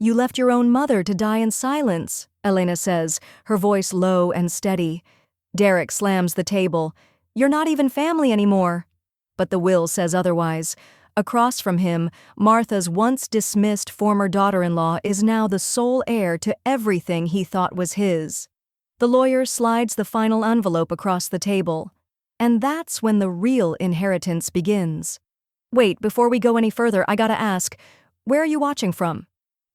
You left your own mother to die in silence, Elena says, her voice low and steady. Derek slams the table. You're not even family anymore. But the will says otherwise. Across from him, Martha's once dismissed former daughter-in-law is now the sole heir to everything he thought was his. The lawyer slides the final envelope across the table. And that's when the real inheritance begins. Wait, before we go any further, I gotta ask, where are you watching from?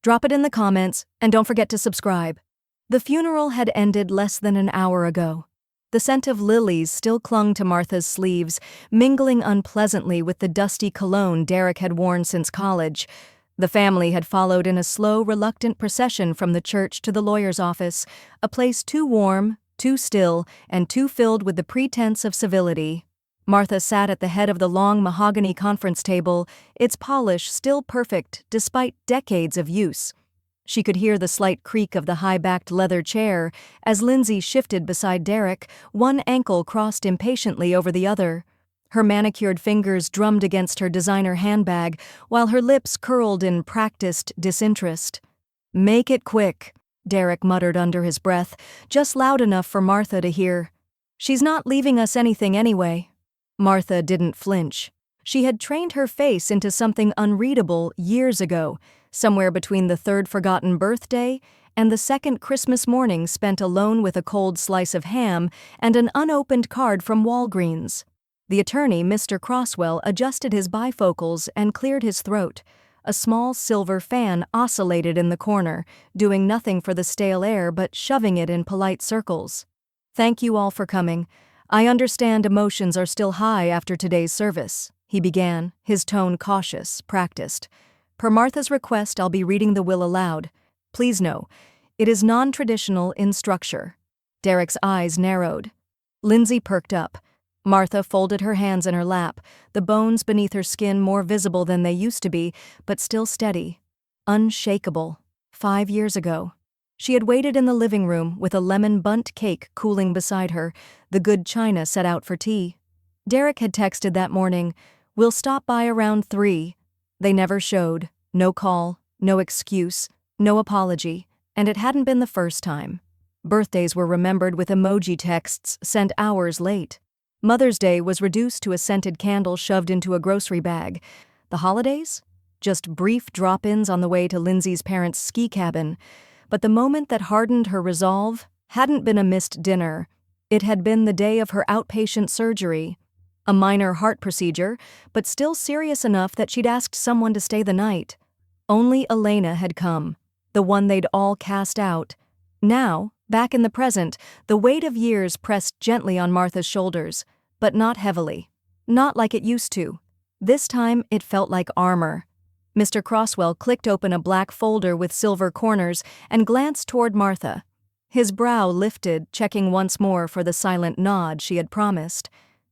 Drop it in the comments, and don't forget to subscribe. The funeral had ended less than an hour ago. The scent of lilies still clung to Martha's sleeves, mingling unpleasantly with the dusty cologne Derek had worn since college. The family had followed in a slow, reluctant procession from the church to the lawyer's office, a place too warm, too still, and too filled with the pretense of civility. Martha sat at the head of the long mahogany conference table, its polish still perfect despite decades of use. She could hear the slight creak of the high-backed leather chair as Lindsay shifted beside Derek, one ankle crossed impatiently over the other. Her manicured fingers drummed against her designer handbag, while her lips curled in practiced disinterest. "Make it quick," Derek muttered under his breath, just loud enough for Martha to hear. "She's not leaving us anything anyway." Martha didn't flinch. She had trained her face into something unreadable years ago, somewhere between the third forgotten birthday and the second Christmas morning spent alone with a cold slice of ham and an unopened card from Walgreens. The attorney, Mr. Crosswell, adjusted his bifocals and cleared his throat. A small silver fan oscillated in the corner, doing nothing for the stale air but shoving it in polite circles. "Thank you all for coming. I understand emotions are still high after today's service," he began, his tone cautious, practiced. "Per Martha's request, I'll be reading the will aloud. Please know, it is non-traditional in structure." Derek's eyes narrowed. Lindsay perked up. Martha folded her hands in her lap, the bones beneath her skin more visible than they used to be, but still steady. Unshakable. 5 years ago. She had waited in the living room with a lemon bundt cake cooling beside her, the good china set out for tea. Derek had texted that morning, "We'll stop by around 3. They never showed. No call, no excuse, no apology, and it hadn't been the first time. Birthdays were remembered with emoji texts sent hours late. Mother's Day was reduced to a scented candle shoved into a grocery bag. The holidays? Just brief drop-ins on the way to Lindsay's parents' ski cabin. But the moment that hardened her resolve hadn't been a missed dinner. It had been the day of her outpatient surgery. A minor heart procedure, but still serious enough that she'd asked someone to stay the night. Only Elena had come, the one they'd all cast out. Now, back in the present, the weight of years pressed gently on Martha's shoulders, but not heavily. Not like it used to. This time, it felt like armor. Mr. Crosswell clicked open a black folder with silver corners and glanced toward Martha. His brow lifted, checking once more for the silent nod she had promised.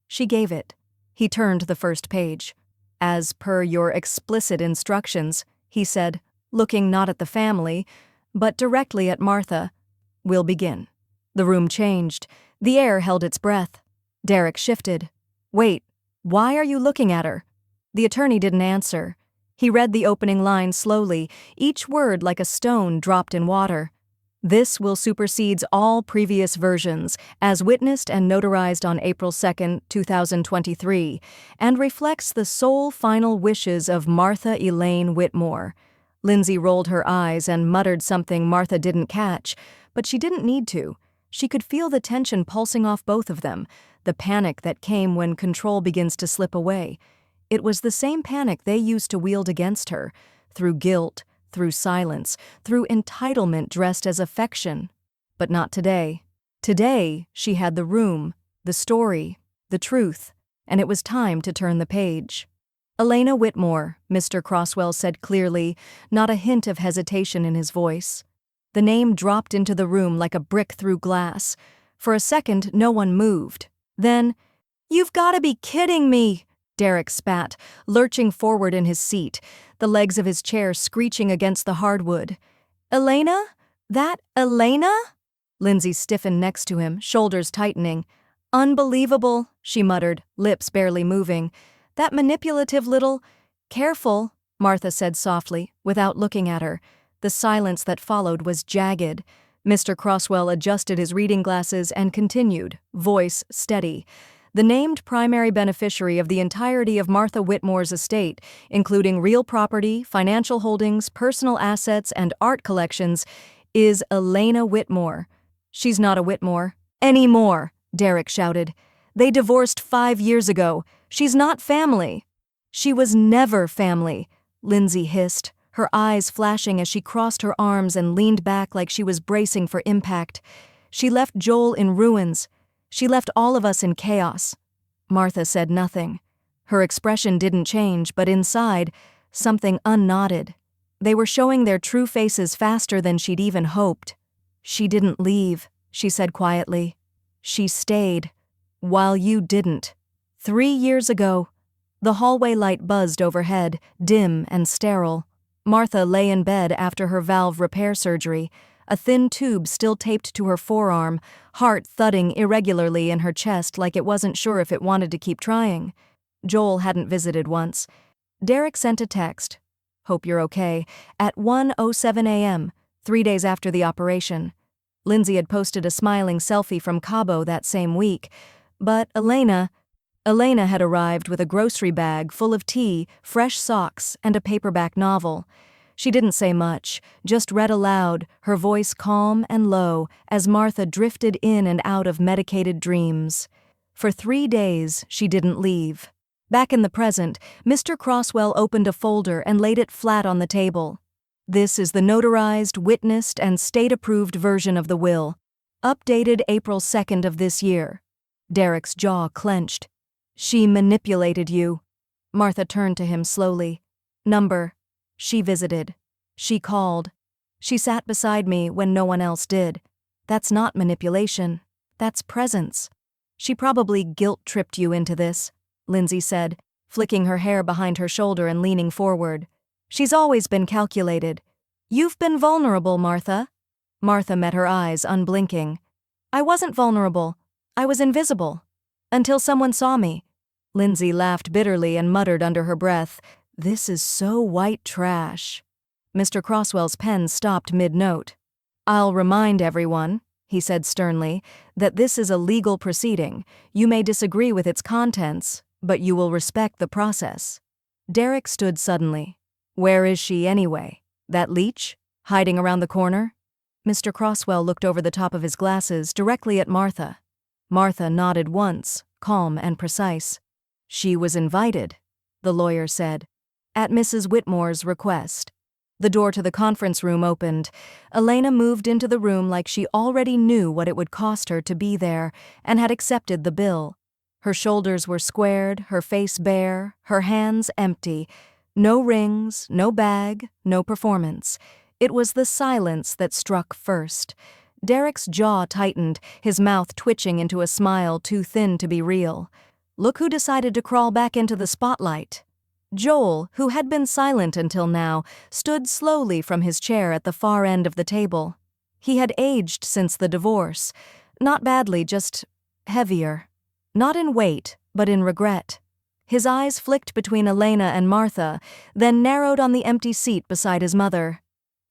She gave it. He turned to the first page. "As per your explicit instructions," he said, looking not at the family, but directly at Martha. "We'll begin." The room changed. The air held its breath. Derek shifted. "Wait, why are you looking at her?" The attorney didn't answer. He read the opening line slowly, each word like a stone dropped in water. "This will supersedes all previous versions, as witnessed and notarized on April 2, 2023, and reflects the sole final wishes of Martha Elaine Whitmore." Lindsay rolled her eyes and muttered something Martha didn't catch, but she didn't need to. She could feel the tension pulsing off both of them, the panic that came when control begins to slip away. It was the same panic they used to wield against her, through guilt, through silence, through entitlement dressed as affection. But not today. Today, she had the room, the story, the truth, and it was time to turn the page. "Elena Whitmore," Mr. Crosswell said clearly, not a hint of hesitation in his voice. The name dropped into the room like a brick through glass. For a second, no one moved. Then, "You've got to be kidding me!" Derek spat, lurching forward in his seat, the legs of his chair screeching against the hardwood. "Elena? That Elena?" Lindsay stiffened next to him, shoulders tightening. "Unbelievable," she muttered, lips barely moving. "That manipulative little—" "Careful," Martha said softly, without looking at her. The silence that followed was jagged. Mr. Crosswell adjusted his reading glasses and continued, voice steady. The named primary beneficiary of the entirety of Martha Whitmore's estate, including real property, financial holdings, personal assets, and art collections, is Elena Whitmore. She's not a Whitmore. Anymore, Derek shouted. They divorced 5 years ago. She's not family. She was never family, Lindsay hissed, her eyes flashing as she crossed her arms and leaned back like she was bracing for impact. She left Joel in ruins. She left all of us in chaos. Martha said nothing. Her expression didn't change, but inside, something unknotted. They were showing their true faces faster than she'd even hoped. She didn't leave, she said quietly. She stayed. While you didn't. 3 years ago. The hallway light buzzed overhead, dim and sterile. Martha lay in bed after her valve repair surgery, a thin tube still taped to her forearm, heart thudding irregularly in her chest like it wasn't sure if it wanted to keep trying. Joel hadn't visited once. Derek sent a text, "Hope you're okay," at 1:07 a.m., 3 days after the operation. Lindsay had posted a smiling selfie from Cabo that same week, but Elena had arrived with a grocery bag full of tea, fresh socks, and a paperback novel. She didn't say much, just read aloud, her voice calm and low, as Martha drifted in and out of medicated dreams. For 3 days, she didn't leave. Back in the present, Mr. Crosswell opened a folder and laid it flat on the table. This is the notarized, witnessed, and state-approved version of the will. Updated April 2nd of this year. Derek's jaw clenched. She manipulated you. Martha turned to him slowly. Number. She visited. She called. She sat beside me when no one else did. That's not manipulation. That's presence. She probably guilt-tripped you into this, Lindsay said, flicking her hair behind her shoulder and leaning forward. She's always been calculated. You've been vulnerable, Martha. Martha met her eyes, unblinking. I wasn't vulnerable. I was invisible. Until someone saw me. Lindsay laughed bitterly and muttered under her breath, This is so white trash. Mr. Crosswell's pen stopped mid-note. I'll remind everyone, he said sternly, that this is a legal proceeding. You may disagree with its contents, but you will respect the process. Derek stood suddenly. Where is she anyway? That leech? Hiding around the corner? Mr. Crosswell looked over the top of his glasses directly at Martha. Martha nodded once, calm and precise. She was invited, the lawyer said, at Mrs. Whitmore's request. The door to the conference room opened. Elena moved into the room like she already knew what it would cost her to be there and had accepted the bill. Her shoulders were squared, her face bare, her hands empty. No rings, no bag, no performance. It was the silence that struck first. Derek's jaw tightened, his mouth twitching into a smile too thin to be real. Look who decided to crawl back into the spotlight. Joel, who had been silent until now, stood slowly from his chair at the far end of the table. He had aged since the divorce. Not badly, just heavier. Not in weight, but in regret. His eyes flicked between Elena and Martha, then narrowed on the empty seat beside his mother.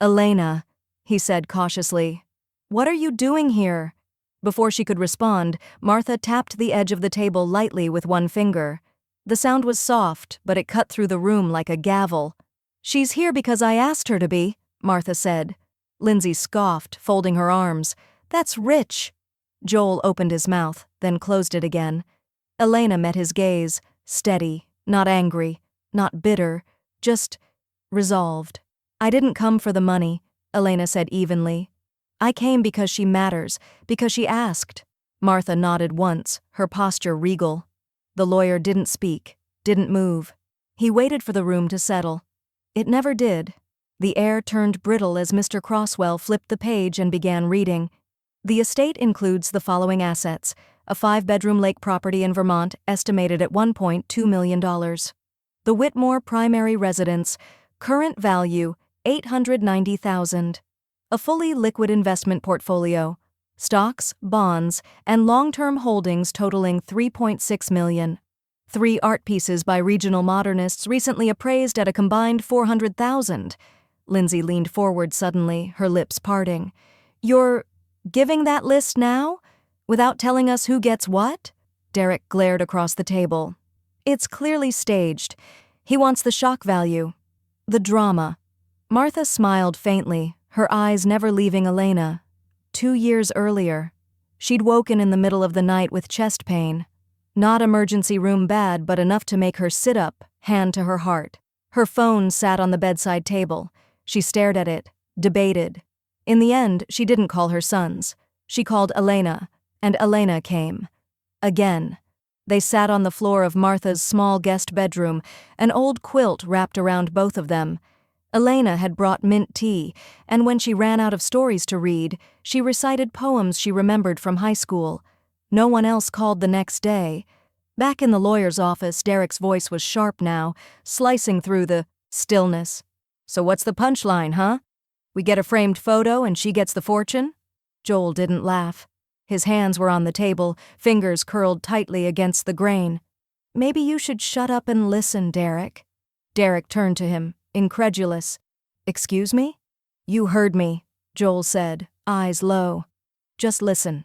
Elena, he said cautiously, what are you doing here? Before she could respond, Martha tapped the edge of the table lightly with one finger. The sound was soft, but it cut through the room like a gavel. She's here because I asked her to be, Martha said. Lindsay scoffed, folding her arms. That's rich. Joel opened his mouth, then closed it again. Elena met his gaze, steady, not angry, not bitter, just resolved. I didn't come for the money, Elena said evenly. I came because she matters, because she asked. Martha nodded once, her posture regal. The lawyer didn't speak, didn't move. He waited for the room to settle. It never did. The air turned brittle as Mr. Crosswell flipped the page and began reading. The estate includes the following assets: a 5-bedroom lake property in Vermont estimated at $1.2 million. The Whitmore primary residence, current value $890,000. A fully liquid investment portfolio, stocks, bonds, and long-term holdings totaling $3.6 million. 3 art pieces by regional modernists recently appraised at a combined $400,000. Lindsay leaned forward suddenly, her lips parting. You're giving that list now? Without telling us who gets what? Derek glared across the table. It's clearly staged. He wants the shock value. The drama. Martha smiled faintly, her eyes never leaving Elena. 2 years earlier, she'd woken in the middle of the night with chest pain. Not emergency room bad, but enough to make her sit up, hand to her heart. Her phone sat on the bedside table. She stared at it, debated. In the end, she didn't call her sons. She called Elena, and Elena came. Again. They sat on the floor of Martha's small guest bedroom, an old quilt wrapped around both of them. Elena had brought mint tea, and when she ran out of stories to read, she recited poems she remembered from high school. No one else called the next day. Back in the lawyer's office, Derek's voice was sharp now, slicing through the stillness. So what's the punchline, huh? We get a framed photo and she gets the fortune? Joel didn't laugh. His hands were on the table, fingers curled tightly against the grain. Maybe you should shut up and listen, Derek. Derek turned to him, incredulous. Excuse me? You heard me, Joel said, eyes low. Just listen.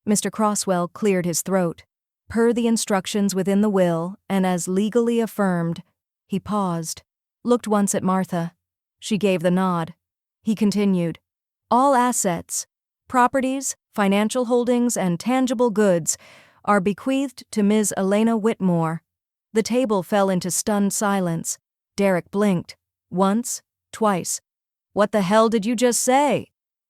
Mr. Crosswell cleared his throat. Per the instructions within the will, and as legally affirmed, he paused, looked once at Martha. She gave the nod. He continued. All assets, properties, financial holdings, and tangible goods are bequeathed to Ms. Elena Whitmore. The table fell into stunned silence. Derek blinked. Once, twice. What the hell did you just say?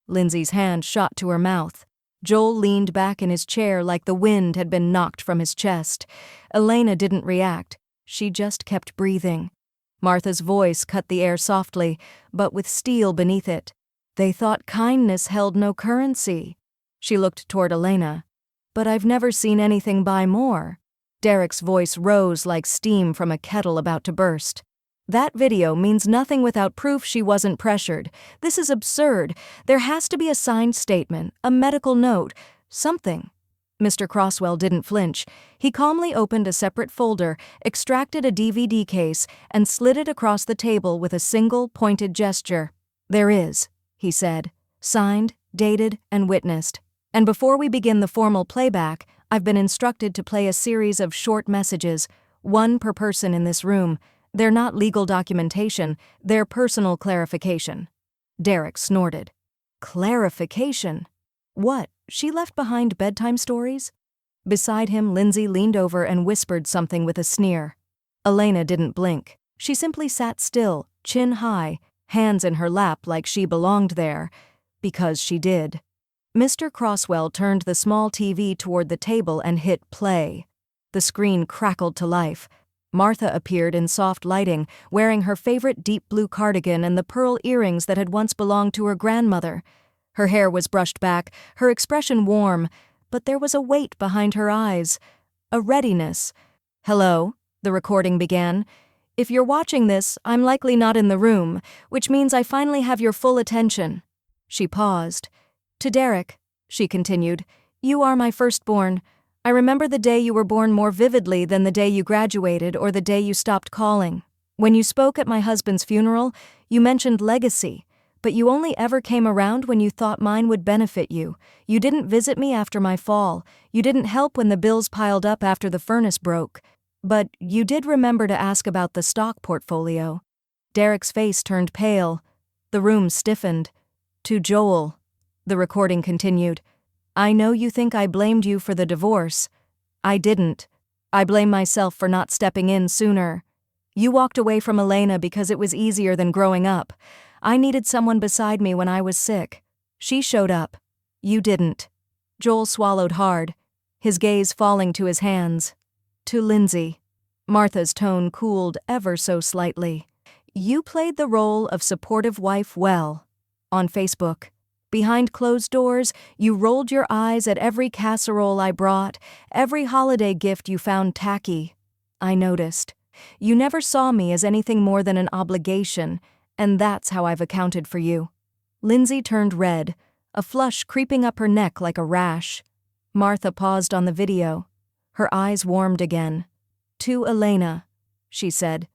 Lindsay's hand shot to her mouth. Joel leaned back in his chair like the wind had been knocked from his chest. Elena didn't react. She just kept breathing. Martha's voice cut the air softly, but with steel beneath it. They thought kindness held no currency. She looked toward Elena. But I've never seen anything buy more. Derek's voice rose like steam from a kettle about to burst. That video means nothing without proof she wasn't pressured. This is absurd. There has to be a signed statement, a medical note, something. Mr. Crosswell didn't flinch. He calmly opened a separate folder, extracted a DVD case, and slid it across the table with a single, pointed gesture. There is, he said, signed, dated, and witnessed. And before we begin the formal playback, I've been instructed to play a series of short messages, one per person in this room. They're not legal documentation, they're personal clarification. Derek snorted. Clarification? What? She left behind bedtime stories? Beside him, Lindsay leaned over and whispered something with a sneer. Elena didn't blink. She simply sat still, chin high, hands in her lap like she belonged there. Because she did. Mr. Crosswell turned the small TV toward the table and hit play. The screen crackled to life. Martha appeared in soft lighting, wearing her favorite deep blue cardigan and the pearl earrings that had once belonged to her grandmother. Her hair was brushed back, her expression warm, but there was a weight behind her eyes, a readiness. Hello, the recording began. If you're watching this, I'm likely not in the room, which means I finally have your full attention. She paused. To Derek, she continued, you are my firstborn. I remember the day you were born more vividly than the day you graduated or the day you stopped calling. When you spoke at my husband's funeral, you mentioned legacy. But you only ever came around when you thought mine would benefit you. You didn't visit me after my fall. You didn't help when the bills piled up after the furnace broke. But you did remember to ask about the stock portfolio. Derek's face turned pale. The room stiffened. To Joel, the recording continued, I know you think I blamed you for the divorce. I didn't. I blame myself for not stepping in sooner. You walked away from Elena because it was easier than growing up. I needed someone beside me when I was sick. She showed up. You didn't. Joel swallowed hard, his gaze falling to his hands. To Lindsay. Martha's tone cooled ever so slightly. You played the role of supportive wife well. On Facebook. Behind closed doors, you rolled your eyes at every casserole I brought, every holiday gift you found tacky. I noticed. You never saw me as anything more than an obligation, and that's how I've accounted for you. Lindsay turned red, a flush creeping up her neck like a rash. Martha paused on the video. Her eyes warmed again. To Elena, she said.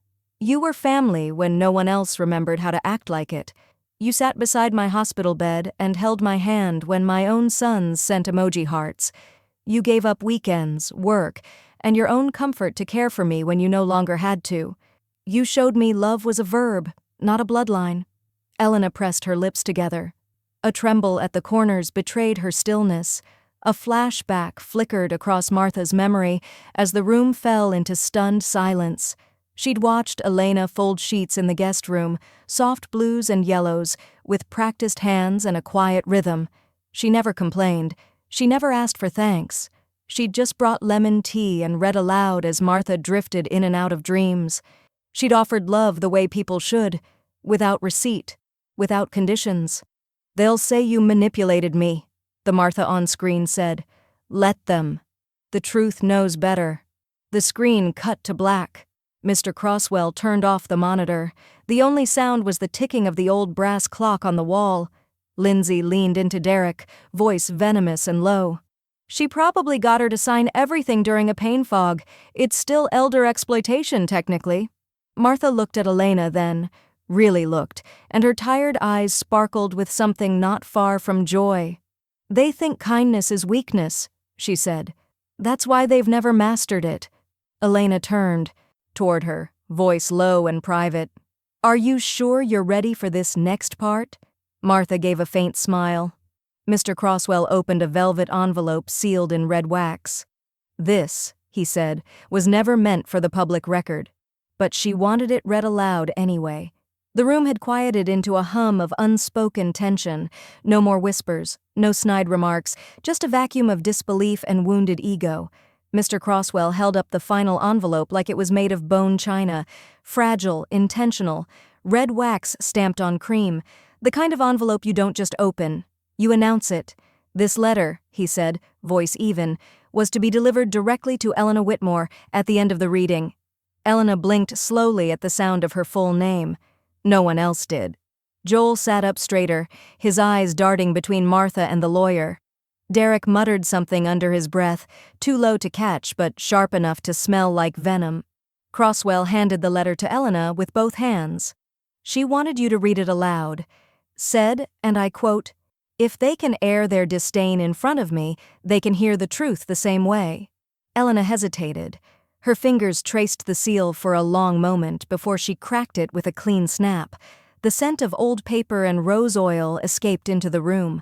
You were family when no one else remembered how to act like it. You sat beside my hospital bed and held my hand when my own sons sent emoji hearts. You gave up weekends, work, and your own comfort to care for me when you no longer had to. You showed me love was a verb, not a bloodline. Elena pressed her lips together. A tremble at the corners betrayed her stillness. A flashback flickered across Martha's memory as the room fell into stunned silence. She'd watched Elena fold sheets in the guest room, soft blues and yellows, with practiced hands and a quiet rhythm. She never complained. She never asked for thanks. She'd just brought lemon tea and read aloud as Martha drifted in and out of dreams. She'd offered love the way people should, without receipt, without conditions. "They'll say you manipulated me," the Martha on screen said. "Let them. The truth knows better." The screen cut to black. Mr. Crosswell turned off the monitor. The only sound was the ticking of the old brass clock on the wall. Lindsay leaned into Derek, voice venomous and low. "She probably got her to sign everything during a pain fog. It's still elder exploitation, technically." Martha looked at Elena then, really looked, and her tired eyes sparkled with something not far from joy. "They think kindness is weakness," she said. "That's why they've never mastered it." Elena turned toward her, voice low and private. "Are you sure you're ready for this next part?" Martha gave a faint smile. Mr. Crosswell opened a velvet envelope sealed in red wax. "This," he said, "was never meant for the public record." But she wanted it read aloud anyway. The room had quieted into a hum of unspoken tension. No more whispers, no snide remarks, just a vacuum of disbelief and wounded ego. Mr. Crosswell held up the final envelope like it was made of bone china, fragile, intentional, red wax stamped on cream, the kind of envelope you don't just open. You announce it. "This letter," he said, voice even, "was to be delivered directly to Elena Whitmore at the end of the reading." Elena blinked slowly at the sound of her full name. No one else did. Joel sat up straighter, his eyes darting between Martha and the lawyer. Derek muttered something under his breath, too low to catch but sharp enough to smell like venom. Crosswell handed the letter to Elena with both hands. "She wanted you to read it aloud. Said, and I quote, 'If they can air their disdain in front of me, they can hear the truth the same way.'" Elena hesitated. Her fingers traced the seal for a long moment before she cracked it with a clean snap. The scent of old paper and rose oil escaped into the room.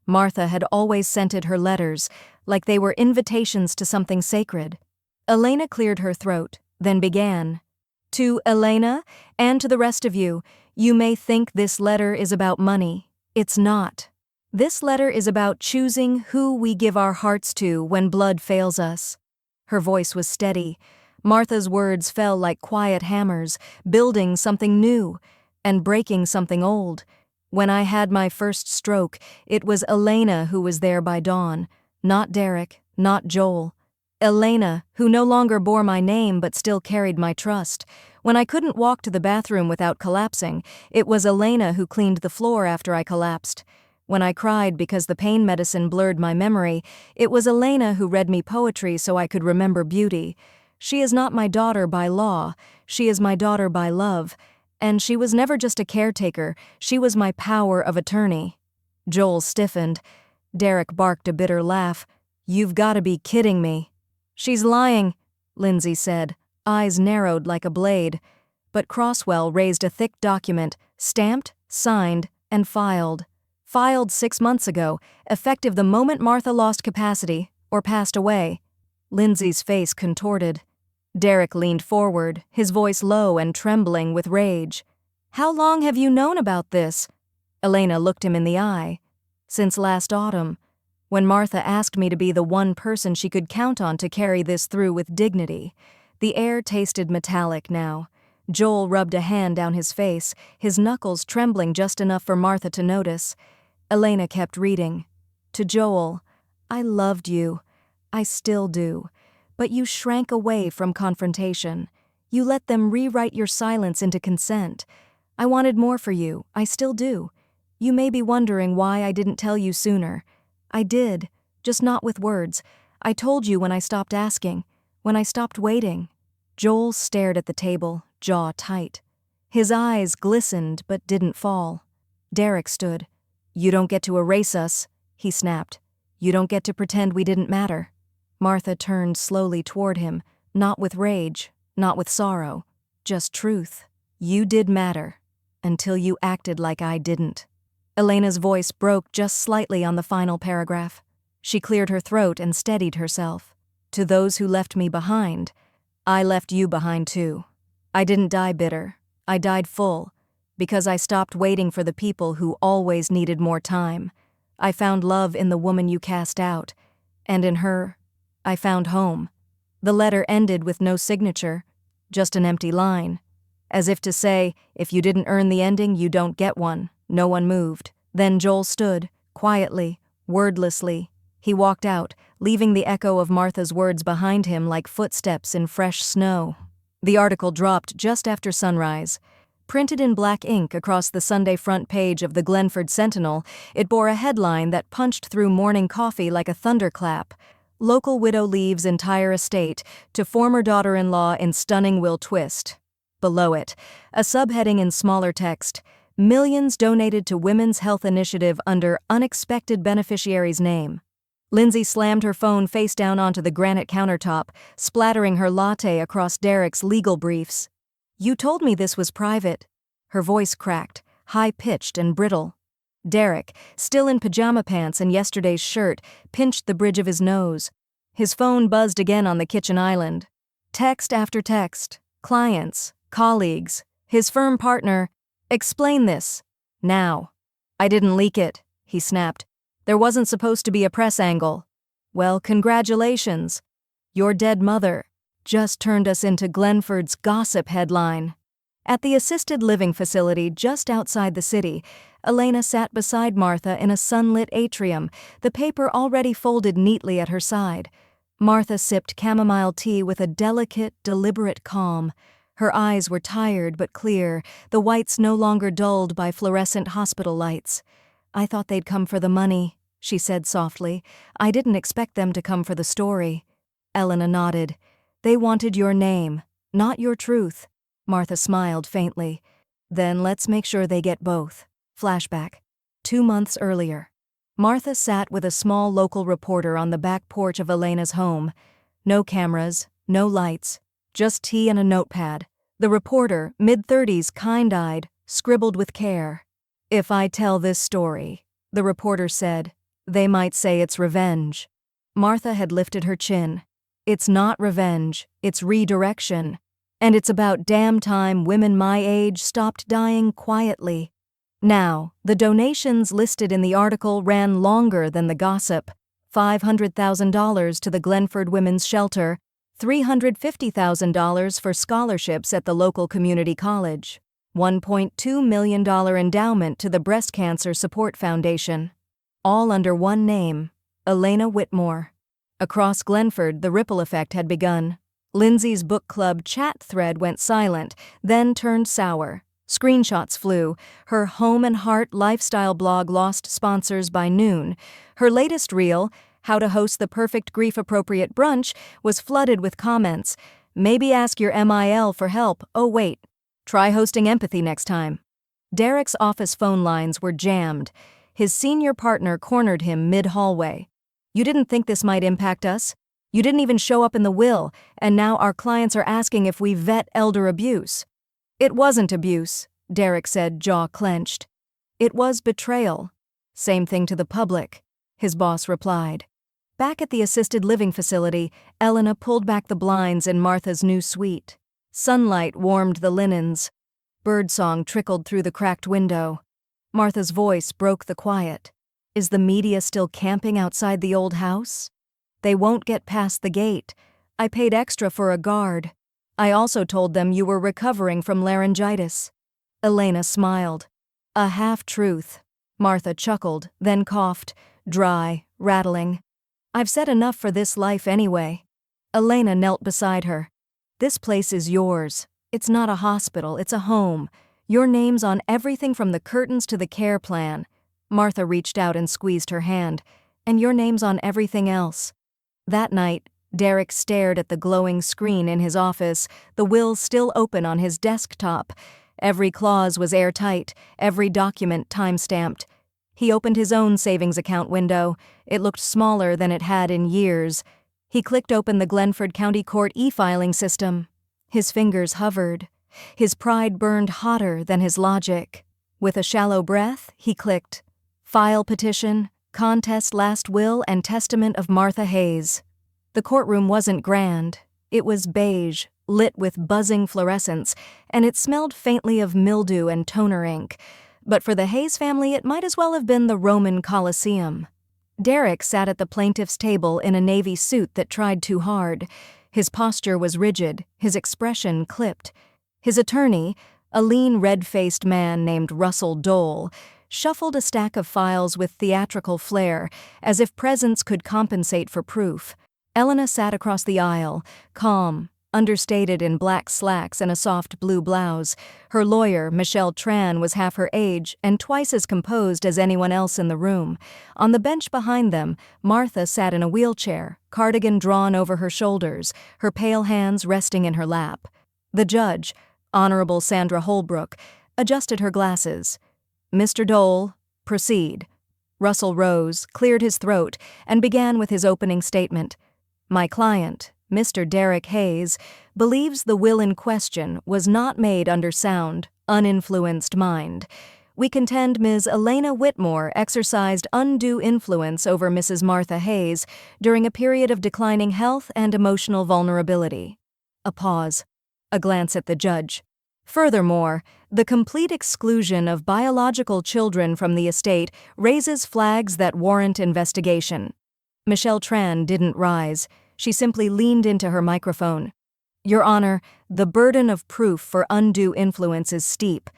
Martha had always scented her letters, like they were invitations to something sacred. Elena cleared her throat, then began. "To Elena, and to the rest of you, you may think this letter is about money. It's not. This letter is about choosing who we give our hearts to when blood fails us." Her voice was steady. Martha's words fell like quiet hammers, building something new and breaking something old. "When I had my first stroke, it was Elena who was there by dawn, not Derek, not Joel. Elena, who no longer bore my name but still carried my trust. When I couldn't walk to the bathroom without collapsing, it was Elena who cleaned the floor after I collapsed. When I cried because the pain medicine blurred my memory, it was Elena who read me poetry so I could remember beauty. She is not my daughter by law, she is my daughter by love. And she was never just a caretaker, she was my power of attorney." Joel stiffened. Derek barked a bitter laugh. "You've got to be kidding me." "She's lying," Lindsay said, eyes narrowed like a blade. But Crosswell raised a thick document, stamped, signed, and filed. Filed 6 months ago, effective the moment Martha lost capacity, or passed away. Lindsay's face contorted. Derek leaned forward, his voice low and trembling with rage. "How long have you known about this?" Elena looked him in the eye. "Since last autumn, when Martha asked me to be the one person she could count on to carry this through with dignity." The air tasted metallic now. Joel rubbed a hand down his face, his knuckles trembling just enough for Martha to notice. Elena kept reading. "To Joel, I loved you. I still do. But you shrank away from confrontation. You let them rewrite your silence into consent. I wanted more for you. I still do. You may be wondering why I didn't tell you sooner. I did, just not with words. I told you when I stopped asking, when I stopped waiting." Joel stared at the table, jaw tight. His eyes glistened but didn't fall. Derek stood. "You don't get to erase us," he snapped. "You don't get to pretend we didn't matter." Martha turned slowly toward him, not with rage, not with sorrow, just truth. "You did matter, until you acted like I didn't." Elena's voice broke just slightly on the final paragraph. She cleared her throat and steadied herself. "To those who left me behind, I left you behind too. I didn't die bitter. I died full, because I stopped waiting for the people who always needed more time. I found love in the woman you cast out, and in her, I found home." The letter ended with no signature, just an empty line. As if to say, if you didn't earn the ending, you don't get one. No one moved. Then Joel stood, quietly, wordlessly. He walked out, leaving the echo of Martha's words behind him like footsteps in fresh snow. The article dropped just after sunrise. Printed in black ink across the Sunday front page of the Glenford Sentinel, it bore a headline that punched through morning coffee like a thunderclap. "Local widow leaves entire estate to former daughter-in-law in stunning will twist." Below it, a subheading in smaller text, "Millions donated to Women's Health Initiative under unexpected beneficiary's name." Lindsay slammed her phone face down onto the granite countertop, splattering her latte across Derek's legal briefs. "You told me this was private." Her voice cracked, high-pitched and brittle. Derek, still in pajama pants and yesterday's shirt, pinched the bridge of his nose. His phone buzzed again on the kitchen island. Text after text. Clients, colleagues, his firm partner. "Explain this. Now." "I didn't leak it," he snapped. "There wasn't supposed to be a press angle." "Well, congratulations. Your dead mother just turned us into Glenford's gossip headline." At the assisted living facility just outside the city, Elena sat beside Martha in a sunlit atrium, the paper already folded neatly at her side. Martha sipped chamomile tea with a delicate, deliberate calm. Her eyes were tired but clear, the whites no longer dulled by fluorescent hospital lights. "I thought they'd come for the money," she said softly. "I didn't expect them to come for the story." Elena nodded. "They wanted your name, not your truth." Martha smiled faintly. "Then let's make sure they get both." Flashback. 2 months earlier. Martha sat with a small local reporter on the back porch of Elena's home. No cameras, no lights, just tea and a notepad. The reporter, mid-30s, kind-eyed, scribbled with care. "If I tell this story," the reporter said, "they might say it's revenge." Martha had lifted her chin. "It's not revenge, it's redirection. And it's about damn time women my age stopped dying quietly." Now, the donations listed in the article ran longer than the gossip. $500,000 to the Glenford Women's Shelter, $350,000 for scholarships at the local community college, $1.2 million endowment to the Breast Cancer Support Foundation. All under one name, Elena Whitmore. Across Glenford, the ripple effect had begun. Lindsay's book club chat thread went silent, then turned sour. Screenshots flew. Her Home and Heart lifestyle blog lost sponsors by noon. Her latest reel, How to Host the Perfect Grief-Appropriate Brunch, was flooded with comments. "Maybe ask your MIL for help. Oh wait, try hosting empathy next time." Derek's office phone lines were jammed. His senior partner cornered him mid-hallway. "You didn't think this might impact us? You didn't even show up in the will, and now our clients are asking if we vet elder abuse." "It wasn't abuse," Derek said, jaw clenched. "It was betrayal." "Same thing to the public," his boss replied. Back at the assisted living facility, Elena pulled back the blinds in Martha's new suite. Sunlight warmed the linens. Birdsong trickled through the cracked window. Martha's voice broke the quiet. "Is the media still camping outside the old house?" "They won't get past the gate. I paid extra for a guard. I also told them you were recovering from laryngitis." Elena smiled. "A half-truth." Martha chuckled, then coughed, dry, rattling. "I've said enough for this life anyway." Elena knelt beside her. "This place is yours. It's not a hospital, it's a home. Your name's on everything from the curtains to the care plan." Martha reached out and squeezed her hand. "And your name's on everything else." That night, Derek stared at the glowing screen in his office, the will still open on his desktop. Every clause was airtight, every document time-stamped. He opened his own savings account window. It looked smaller than it had in years. He clicked open the Glenford County Court e-filing system. His fingers hovered. His pride burned hotter than his logic. With a shallow breath, he clicked, File petition, contest last will and testament of Martha Hayes. The courtroom wasn't grand. It was beige, lit with buzzing fluorescence, and it smelled faintly of mildew and toner ink. But for the Hayes family, it might as well have been the Roman Colosseum. Derek sat at the plaintiff's table in a navy suit that tried too hard. His posture was rigid, his expression clipped. His attorney, a lean, red-faced man named Russell Dole, shuffled a stack of files with theatrical flair, as if presence could compensate for proof. Elena sat across the aisle, calm, understated in black slacks and a soft blue blouse. Her lawyer, Michelle Tran, was half her age and twice as composed as anyone else in the room. On the bench behind them, Martha sat in a wheelchair, cardigan drawn over her shoulders, her pale hands resting in her lap. The judge, Honorable Sandra Holbrook, adjusted her glasses. Mr. Dole, proceed. Russell rose, cleared his throat, and began with his opening statement. My client, Mr. Derek Hayes, believes the will in question was not made under sound, uninfluenced mind. We contend Ms. Elena Whitmore exercised undue influence over Mrs. Martha Hayes during a period of declining health and emotional vulnerability. A pause. A glance at the judge. Furthermore, the complete exclusion of biological children from the estate raises flags that warrant investigation. Michelle Tran didn't rise. She simply leaned into her microphone. Your Honor, the burden of proof for undue influence is steep.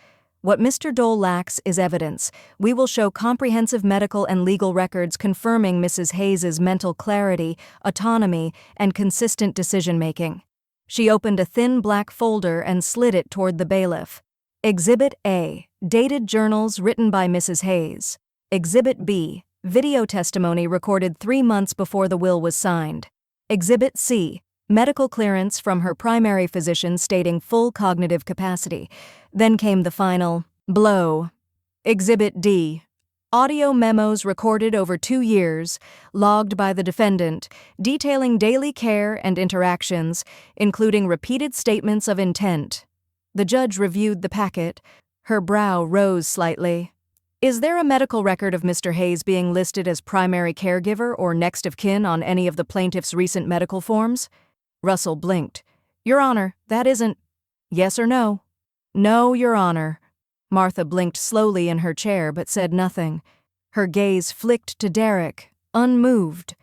What Mr. Dole lacks is evidence. We will show comprehensive medical and legal records confirming Mrs. Hayes's mental clarity, autonomy, and consistent decision-making. She opened a thin black folder and slid it toward the bailiff. Exhibit A, dated journals written by Mrs. Hayes. Exhibit B, video testimony recorded 3 months before the will was signed. Exhibit C, medical clearance from her primary physician stating full cognitive capacity. Then came the final blow. Exhibit D, audio memos recorded over 2 years, logged by the defendant, detailing daily care and interactions, including repeated statements of intent. The judge reviewed the packet. Her brow rose slightly. Is there a medical record of Mr. Hayes being listed as primary caregiver or next of kin on any of the plaintiff's recent medical forms? Russell blinked. Your Honor, that isn't... Yes or no? No, Your Honor. Martha blinked slowly in her chair but said nothing. Her gaze flicked to Derek, unmoved.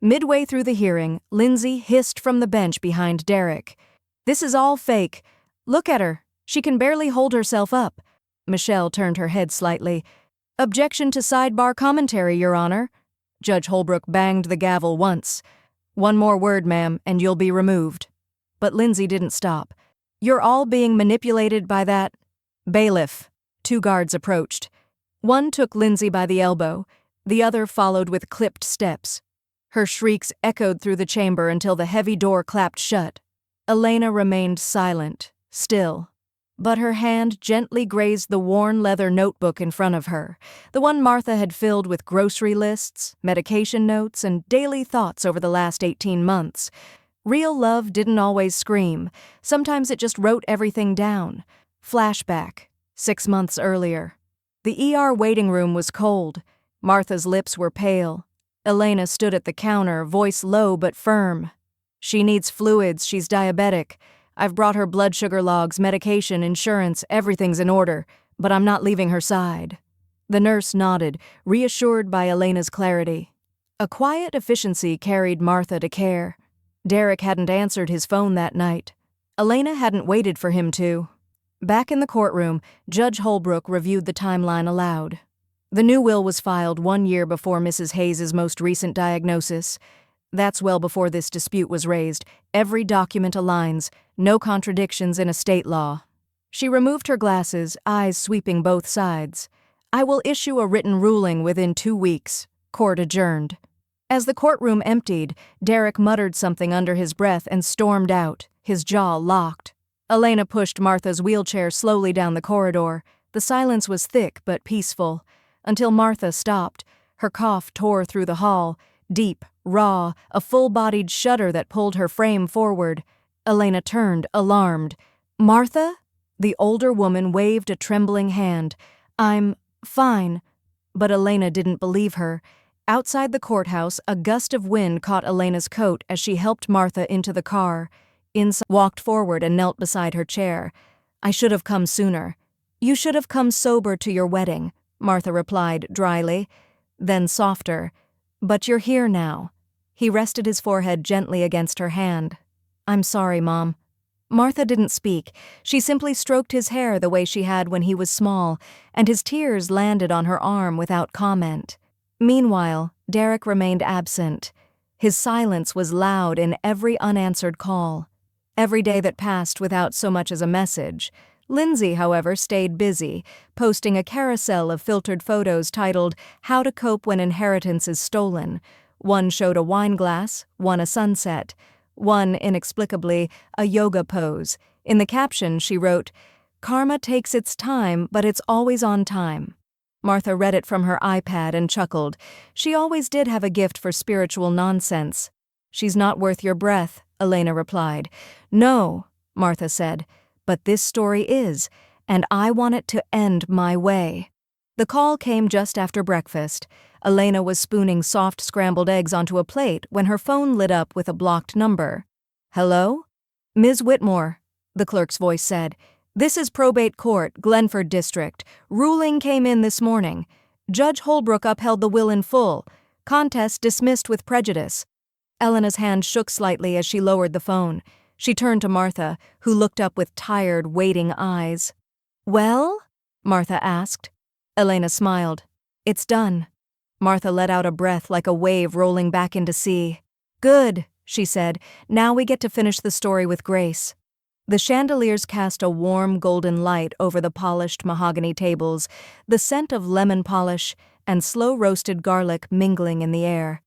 Midway through the hearing, Lindsay hissed from the bench behind Derek. This is all fake. Look at her. She can barely hold herself up. Michelle turned her head slightly. Objection to sidebar commentary, Your Honor. Judge Holbrook banged the gavel once. One more word, ma'am, and you'll be removed. But Lindsay didn't stop. You're all being manipulated by that... Bailiff. 2 guards approached. One took Lindsay by the elbow. The other followed with clipped steps. Her shrieks echoed through the chamber until the heavy door clapped shut. Elena remained silent, still. But her hand gently grazed the worn leather notebook in front of her, the one Martha had filled with grocery lists, medication notes, and daily thoughts over the last 18 months. Real love didn't always scream. Sometimes it just wrote everything down. Flashback, 6 months earlier. The ER waiting room was cold. Martha's lips were pale. Elena stood at the counter, voice low but firm. She needs fluids, she's diabetic. I've brought her blood sugar logs, medication, insurance, everything's in order, but I'm not leaving her side. The nurse nodded, reassured by Elena's clarity. A quiet efficiency carried Martha to care. Derek hadn't answered his phone that night. Elena hadn't waited for him to. Back in the courtroom, Judge Holbrook reviewed the timeline aloud. The new will was filed 1 year before Mrs. Hayes's most recent diagnosis. That's well before this dispute was raised. Every document aligns, no contradictions in estate law. She removed her glasses, eyes sweeping both sides. I will issue a written ruling within 2 weeks. Court adjourned. As the courtroom emptied, Derek muttered something under his breath and stormed out, his jaw locked. Elena pushed Martha's wheelchair slowly down the corridor. The silence was thick but peaceful, until Martha stopped. Her cough tore through the hall, deep, raw, a full-bodied shudder that pulled her frame forward. Elena turned, alarmed. "Martha?" The older woman waved a trembling hand. "I'm fine." But Elena didn't believe her. Outside the courthouse, a gust of wind caught Elena's coat as she helped Martha into the car. Inside walked forward and knelt beside her chair. "I should have come sooner." "You should have come sober to your wedding," Martha replied dryly. Then softer, "But you're here now." He rested his forehead gently against her hand. "I'm sorry, Mom." Martha didn't speak. She simply stroked his hair the way she had when he was small, and his tears landed on her arm without comment. Meanwhile, Derek remained absent. His silence was loud in every unanswered call. Every day that passed without so much as a message. Lindsay, however, stayed busy, posting a carousel of filtered photos titled "How to Cope When Inheritance is Stolen." One showed a wine glass, one a sunset, one, inexplicably, a yoga pose. In the caption, she wrote, "Karma takes its time, but it's always on time." Martha read it from her iPad and chuckled. She always did have a gift for spiritual nonsense. "She's not worth your breath," Elena replied. "No," Martha said, "but this story is, and I want it to end my way." The call came just after breakfast. Elena was spooning soft scrambled eggs onto a plate when her phone lit up with a blocked number. "Hello?" "Ms. Whitmore," the clerk's voice said. "This is Probate Court, Glenford District. Ruling came in this morning. Judge Holbrook upheld the will in full. Contest dismissed with prejudice." Elena's hand shook slightly as she lowered the phone. She turned to Martha, who looked up with tired, waiting eyes. "Well?" Martha asked. Elena smiled. "It's done." Martha let out a breath like a wave rolling back into sea. "Good," she said. "Now we get to finish the story with grace." The chandeliers cast a warm golden light over the polished mahogany tables, the scent of lemon polish and slow-roasted garlic mingling in the air.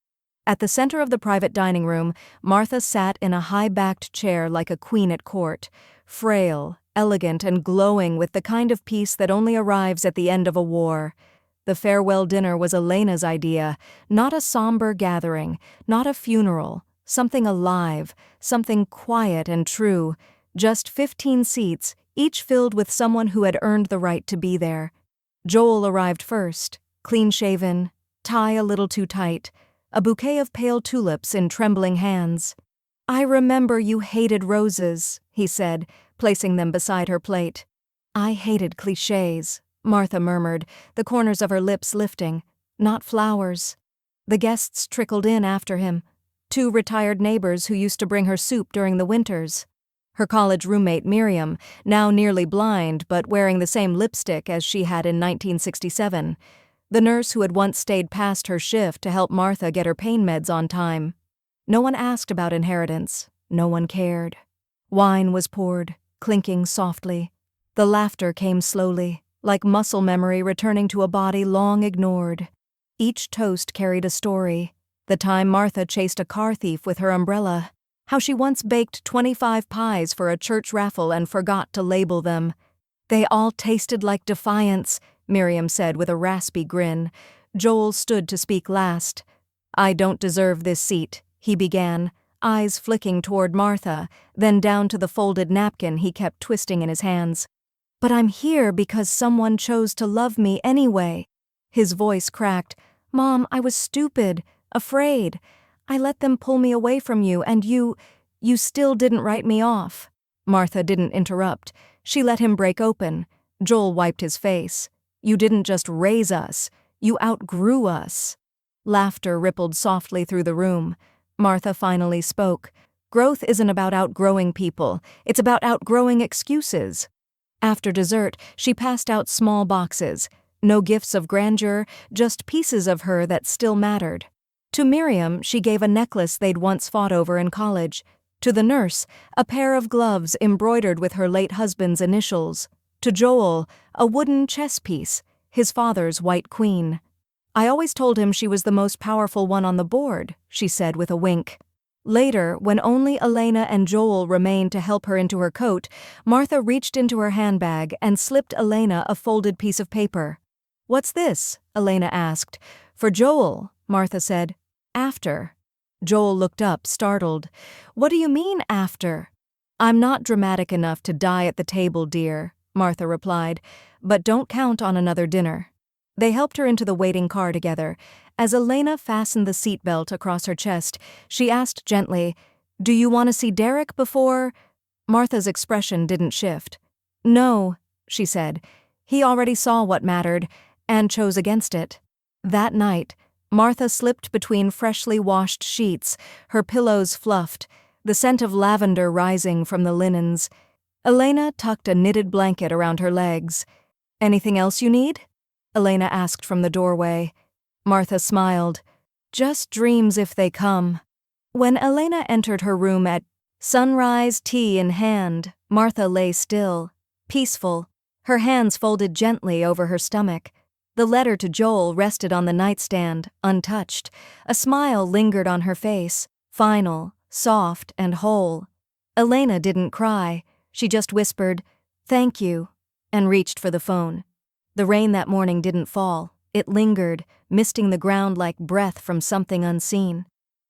At the center of the private dining room, Martha sat in a high-backed chair like a queen at court, frail, elegant, and glowing with the kind of peace that only arrives at the end of a war. The farewell dinner was Elena's idea, not a somber gathering, not a funeral, something alive, something quiet and true. Just 15 seats, each filled with someone who had earned the right to be there. Joel arrived first, clean-shaven, tie a little too tight, a bouquet of pale tulips in trembling hands. "I remember you hated roses," he said, placing them beside her plate. "I hated clichés," Martha murmured, the corners of her lips lifting. "Not flowers." The guests trickled in after him, 2 retired neighbors who used to bring her soup during the winters. Her college roommate Miriam, now nearly blind but wearing the same lipstick as she had in 1967. The nurse who had once stayed past her shift to help Martha get her pain meds on time. No one asked about inheritance. No one cared. Wine was poured, clinking softly. The laughter came slowly, like muscle memory returning to a body long ignored. Each toast carried a story. The time Martha chased a car thief with her umbrella. How she once baked 25 pies for a church raffle and forgot to label them. "They all tasted like defiance," Miriam said with a raspy grin. Joel stood to speak last. "I don't deserve this seat," he began, eyes flicking toward Martha, then down to the folded napkin he kept twisting in his hands. "But I'm here because someone chose to love me anyway." His voice cracked. "Mom, I was stupid, afraid. I let them pull me away from you, and you still didn't write me off." Martha didn't interrupt. She let him break open. Joel wiped his face. "You didn't just raise us. You outgrew us." Laughter rippled softly through the room. Martha finally spoke. "Growth isn't about outgrowing people. It's about outgrowing excuses." After dessert, she passed out small boxes. No gifts of grandeur, just pieces of her that still mattered. To Miriam, she gave a necklace they'd once fought over in college. To the nurse, a pair of gloves embroidered with her late husband's initials. To Joel, a wooden chess piece, his father's white queen. I always told him she was the most powerful one on the board, she said with a wink. Later, when only Elena and Joel remained to help her into her coat, Martha reached into her handbag and slipped Elena a folded piece of paper. "What's this?" Elena asked. "For Joel," Martha said. "After." Joel looked up, startled. "What do you mean, after?" "I'm not dramatic enough to die at the table, dear," Martha replied, "but don't count on another dinner." They helped her into the waiting car together. As Elena fastened the seatbelt across her chest, she asked gently, "Do you want to see Derek before—" Martha's expression didn't shift. "No," she said. "He already saw what mattered, and chose against it." That night, Martha slipped between freshly washed sheets, her pillows fluffed, the scent of lavender rising from the linens. Elena tucked a knitted blanket around her legs. "Anything else you need?" Elena asked from the doorway. Martha smiled. "Just dreams if they come." When Elena entered her room at sunrise, tea in hand, Martha lay still, peaceful, her hands folded gently over her stomach. The letter to Joel rested on the nightstand, untouched. A smile lingered on her face, final, soft, and whole. Elena didn't cry. She just whispered, "Thank you," and reached for the phone. The rain that morning didn't fall. It lingered, misting the ground like breath from something unseen.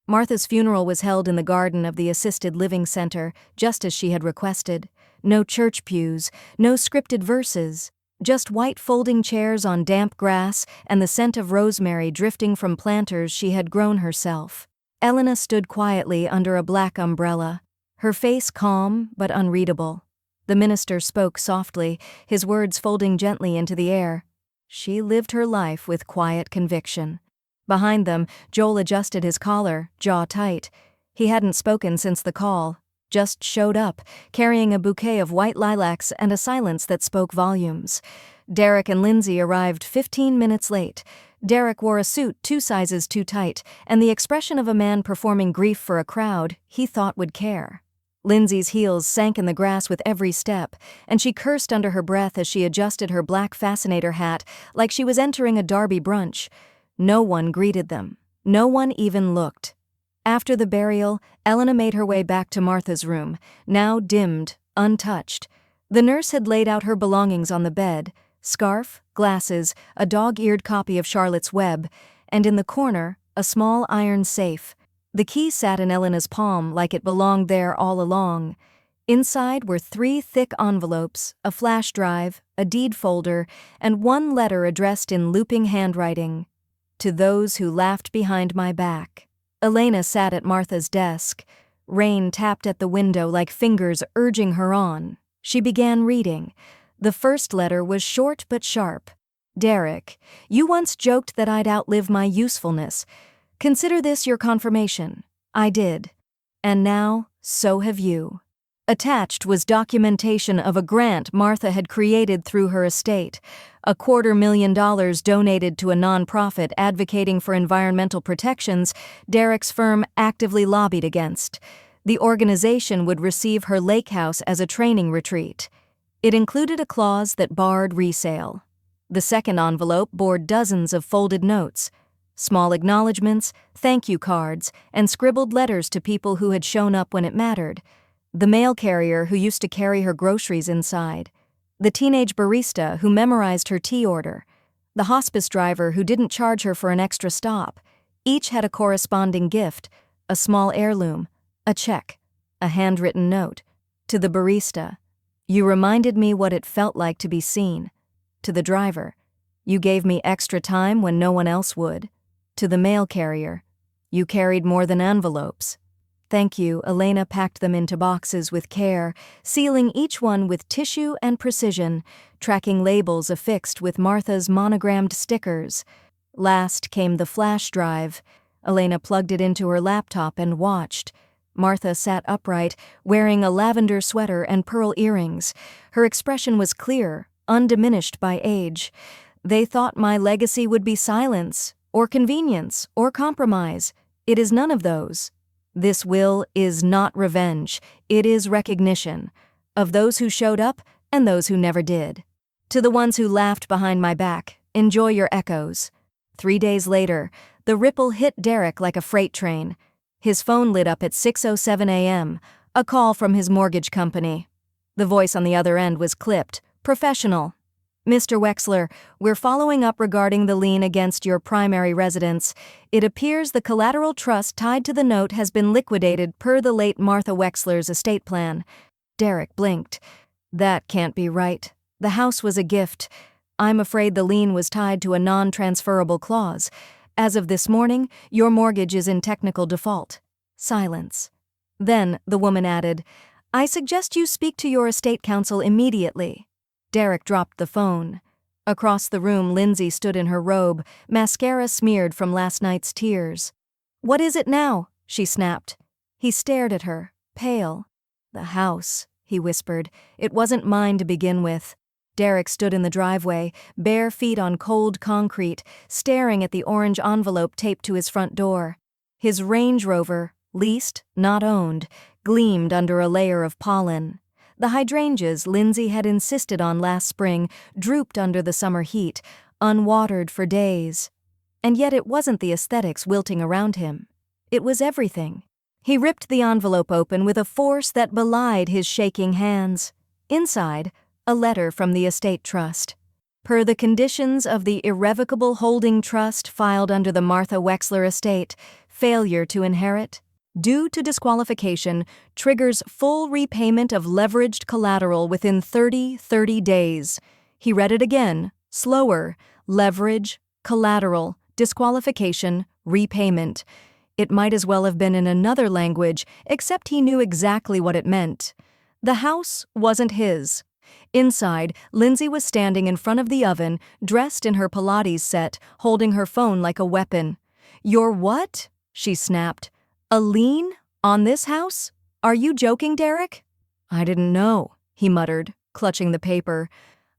Martha's funeral was held in the garden of the assisted living center, just as she had requested. No church pews, no scripted verses, just white folding chairs on damp grass and the scent of rosemary drifting from planters she had grown herself. Elena stood quietly under a black umbrella, her face calm but unreadable. The minister spoke softly, his words folding gently into the air. She lived her life with quiet conviction. Behind them, Joel adjusted his collar, jaw tight. He hadn't spoken since the call, just showed up, carrying a bouquet of white lilacs and a silence that spoke volumes. Derek and Lindsay arrived 15 minutes late. Derek wore a suit 2 sizes too tight, and the expression of a man performing grief for a crowd he thought would care. Lindsay's heels sank in the grass with every step, and she cursed under her breath as she adjusted her black fascinator hat like she was entering a Derby brunch. No one greeted them. No one even looked. After the burial, Elena made her way back to Martha's room, now dimmed, untouched. The nurse had laid out her belongings on the bed, scarf, glasses, a dog-eared copy of Charlotte's Web, and in the corner, a small iron safe. The key sat in Elena's palm like it belonged there all along. Inside were 3 thick envelopes, a flash drive, a deed folder, and 1 letter addressed in looping handwriting. "To those who laughed behind my back." Elena sat at Martha's desk. Rain tapped at the window like fingers urging her on. She began reading. The first letter was short but sharp. "Derek, you once joked that I'd outlive my usefulness. Consider this your confirmation. I did. And now, so have you." Attached was documentation of a grant Martha had created through her estate, $250,000 donated to a nonprofit advocating for environmental protections Derek's firm actively lobbied against. The organization would receive her lake house as a training retreat. It included a clause that barred resale. The second envelope bore dozens of folded notes, small acknowledgments, thank you cards, and scribbled letters to people who had shown up when it mattered. The mail carrier who used to carry her groceries inside. The teenage barista who memorized her tea order. The hospice driver who didn't charge her for an extra stop. Each had a corresponding gift, a small heirloom, a check, a handwritten note. To the barista, "You reminded me what it felt like to be seen." To the driver, "You gave me extra time when no one else would." To the mail carrier, "You carried more than envelopes." Thank you. Elena packed them into boxes with care, sealing each one with tissue and precision, tracking labels affixed with Martha's monogrammed stickers. Last came the flash drive. Elena plugged it into her laptop and watched. Martha sat upright, wearing a lavender sweater and pearl earrings. Her expression was clear, undiminished by age. "They thought my legacy would be silence, or convenience, or compromise. It is none of those. This will is not revenge, it is recognition, of those who showed up and those who never did. To the ones who laughed behind my back, enjoy your echoes. 3 days later, the ripple hit Derek like a freight train. His phone lit up at 6:07 a.m., a call from his mortgage company. The voice on the other end was clipped, professional. Mr. Wexler, we're following up regarding the lien against your primary residence. It appears the collateral trust tied to the note has been liquidated per the late Martha Wexler's estate plan. Derek blinked. That can't be right. The house was a gift. I'm afraid the lien was tied to a non-transferable clause. As of this morning, your mortgage is in technical default. Silence. Then the woman added, I suggest you speak to your estate counsel immediately. Derek dropped the phone. Across the room, Lindsay stood in her robe, mascara smeared from last night's tears. What is it now? She snapped. He stared at her, pale. The house, he whispered. It wasn't mine to begin with. Derek stood in the driveway, bare feet on cold concrete, staring at the orange envelope taped to his front door. His Range Rover, leased, not owned, gleamed under a layer of pollen. The hydrangeas Lindsay had insisted on last spring drooped under the summer heat, unwatered for days. And yet it wasn't the aesthetics wilting around him. It was everything. He ripped the envelope open with a force that belied his shaking hands. Inside, a letter from the estate trust. Per the conditions of the irrevocable holding trust filed under the Martha Wexler estate, failure to inherit, due to disqualification, triggers full repayment of leveraged collateral within 30 days. He read it again, slower, leverage, collateral, disqualification, repayment. It might as well have been in another language, except he knew exactly what it meant. The house wasn't his. Inside, Lindsay was standing in front of the oven, dressed in her Pilates set, holding her phone like a weapon. Your what? She snapped. A lien? On this house? Are you joking, Derek? I didn't know, he muttered, clutching the paper.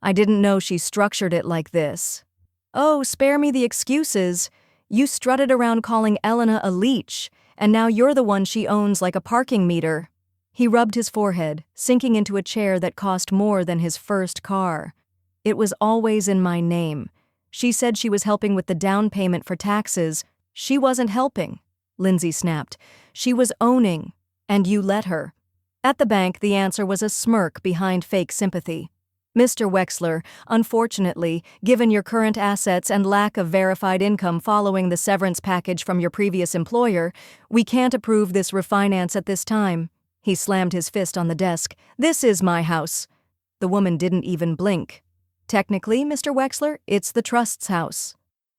I didn't know she structured it like this. Oh, spare me the excuses. You strutted around calling Elena a leech, and now you're the one she owns like a parking meter. He rubbed his forehead, sinking into a chair that cost more than his first car. It was always in my name. She said she was helping with the down payment for taxes. She wasn't helping, Lindsay snapped. She was owning, and you let her. At the bank, the answer was a smirk behind fake sympathy. Mr. Wexler, unfortunately, given your current assets and lack of verified income following the severance package from your previous employer, we can't approve this refinance at this time. He slammed his fist on the desk. This is my house. The woman didn't even blink. Technically, Mr. Wexler, it's the trust's house.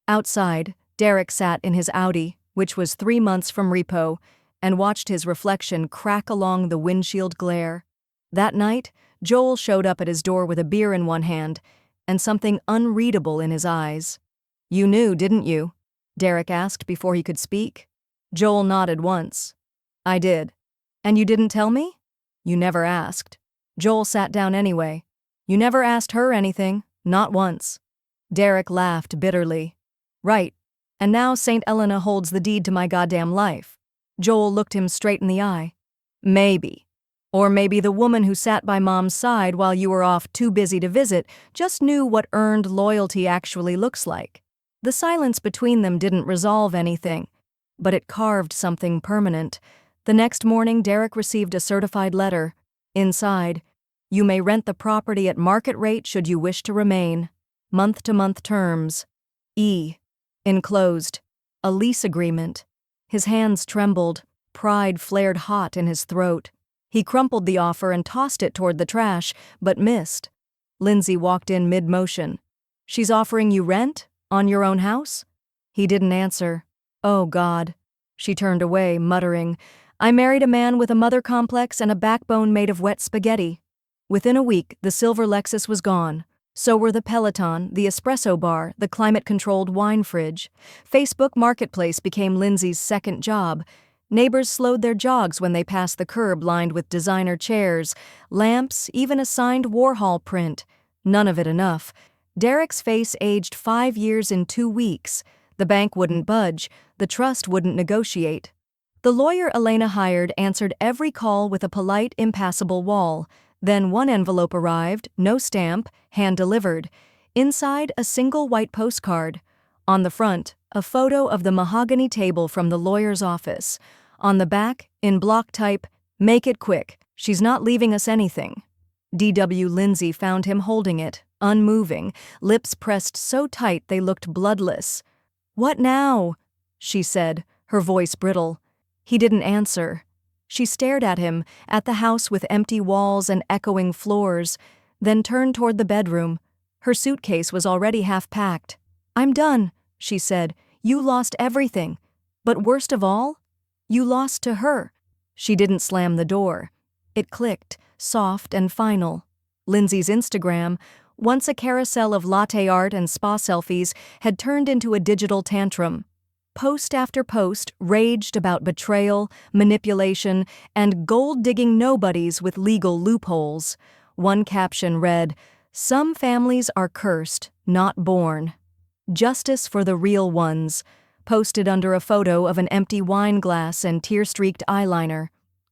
Outside, Derek sat in his Audi, which was 3 months from repo, and watched his reflection crack along the windshield glare. That night, Joel showed up at his door with a beer in one hand and something unreadable in his eyes. You knew, didn't you? Derek asked before he could speak. Joel nodded once. I did. And you didn't tell me? You never asked. Joel sat down anyway. You never asked her anything, not once. Derek laughed bitterly. Right. And now St. Elena holds the deed to my goddamn life. Joel looked him straight in the eye. Maybe. Or maybe the woman who sat by Mom's side while you were off too busy to visit just knew what earned loyalty actually looks like. The silence between them didn't resolve anything, but it carved something permanent. The next morning, Derek received a certified letter. Inside, you may rent the property at market rate should you wish to remain. Month-to-month terms. E. Enclosed. A lease agreement. His hands trembled. Pride flared hot in his throat. He crumpled the offer and tossed it toward the trash, but missed. Lindsay walked in mid-motion. She's offering you rent? On your own house? He didn't answer. Oh, God. She turned away, muttering, I married a man with a mother complex and a backbone made of wet spaghetti. Within a week, the silver Lexus was gone. So were the Peloton, the espresso bar, the climate-controlled wine fridge. Facebook Marketplace became Lindsay's second job. Neighbors slowed their jogs when they passed the curb lined with designer chairs, lamps, even a signed Warhol print. None of it enough. Derek's face aged 5 years in 2 weeks. The bank wouldn't budge. The trust wouldn't negotiate. The lawyer Elena hired answered every call with a polite, impassable wall. Then one envelope arrived, no stamp, hand-delivered. Inside, a single white postcard. On the front, a photo of the mahogany table from the lawyer's office. On the back, in block type, "Make it quick, she's not leaving us anything." D.W. Lindsay found him holding it, unmoving, lips pressed so tight they looked bloodless. "What now?" she said, her voice brittle. He didn't answer. She stared at him, at the house with empty walls and echoing floors, then turned toward the bedroom. Her suitcase was already half packed. "I'm done," she said. "You lost everything. But worst of all, you lost to her." She didn't slam the door. It clicked, soft and final. Lindsay's Instagram, once a carousel of latte art and spa selfies, had turned into a digital tantrum. Post after post raged about betrayal, manipulation, and gold-digging nobodies with legal loopholes. One caption read, "Some families are cursed, not born. Justice for the real ones," posted under a photo of an empty wine glass and tear-streaked eyeliner.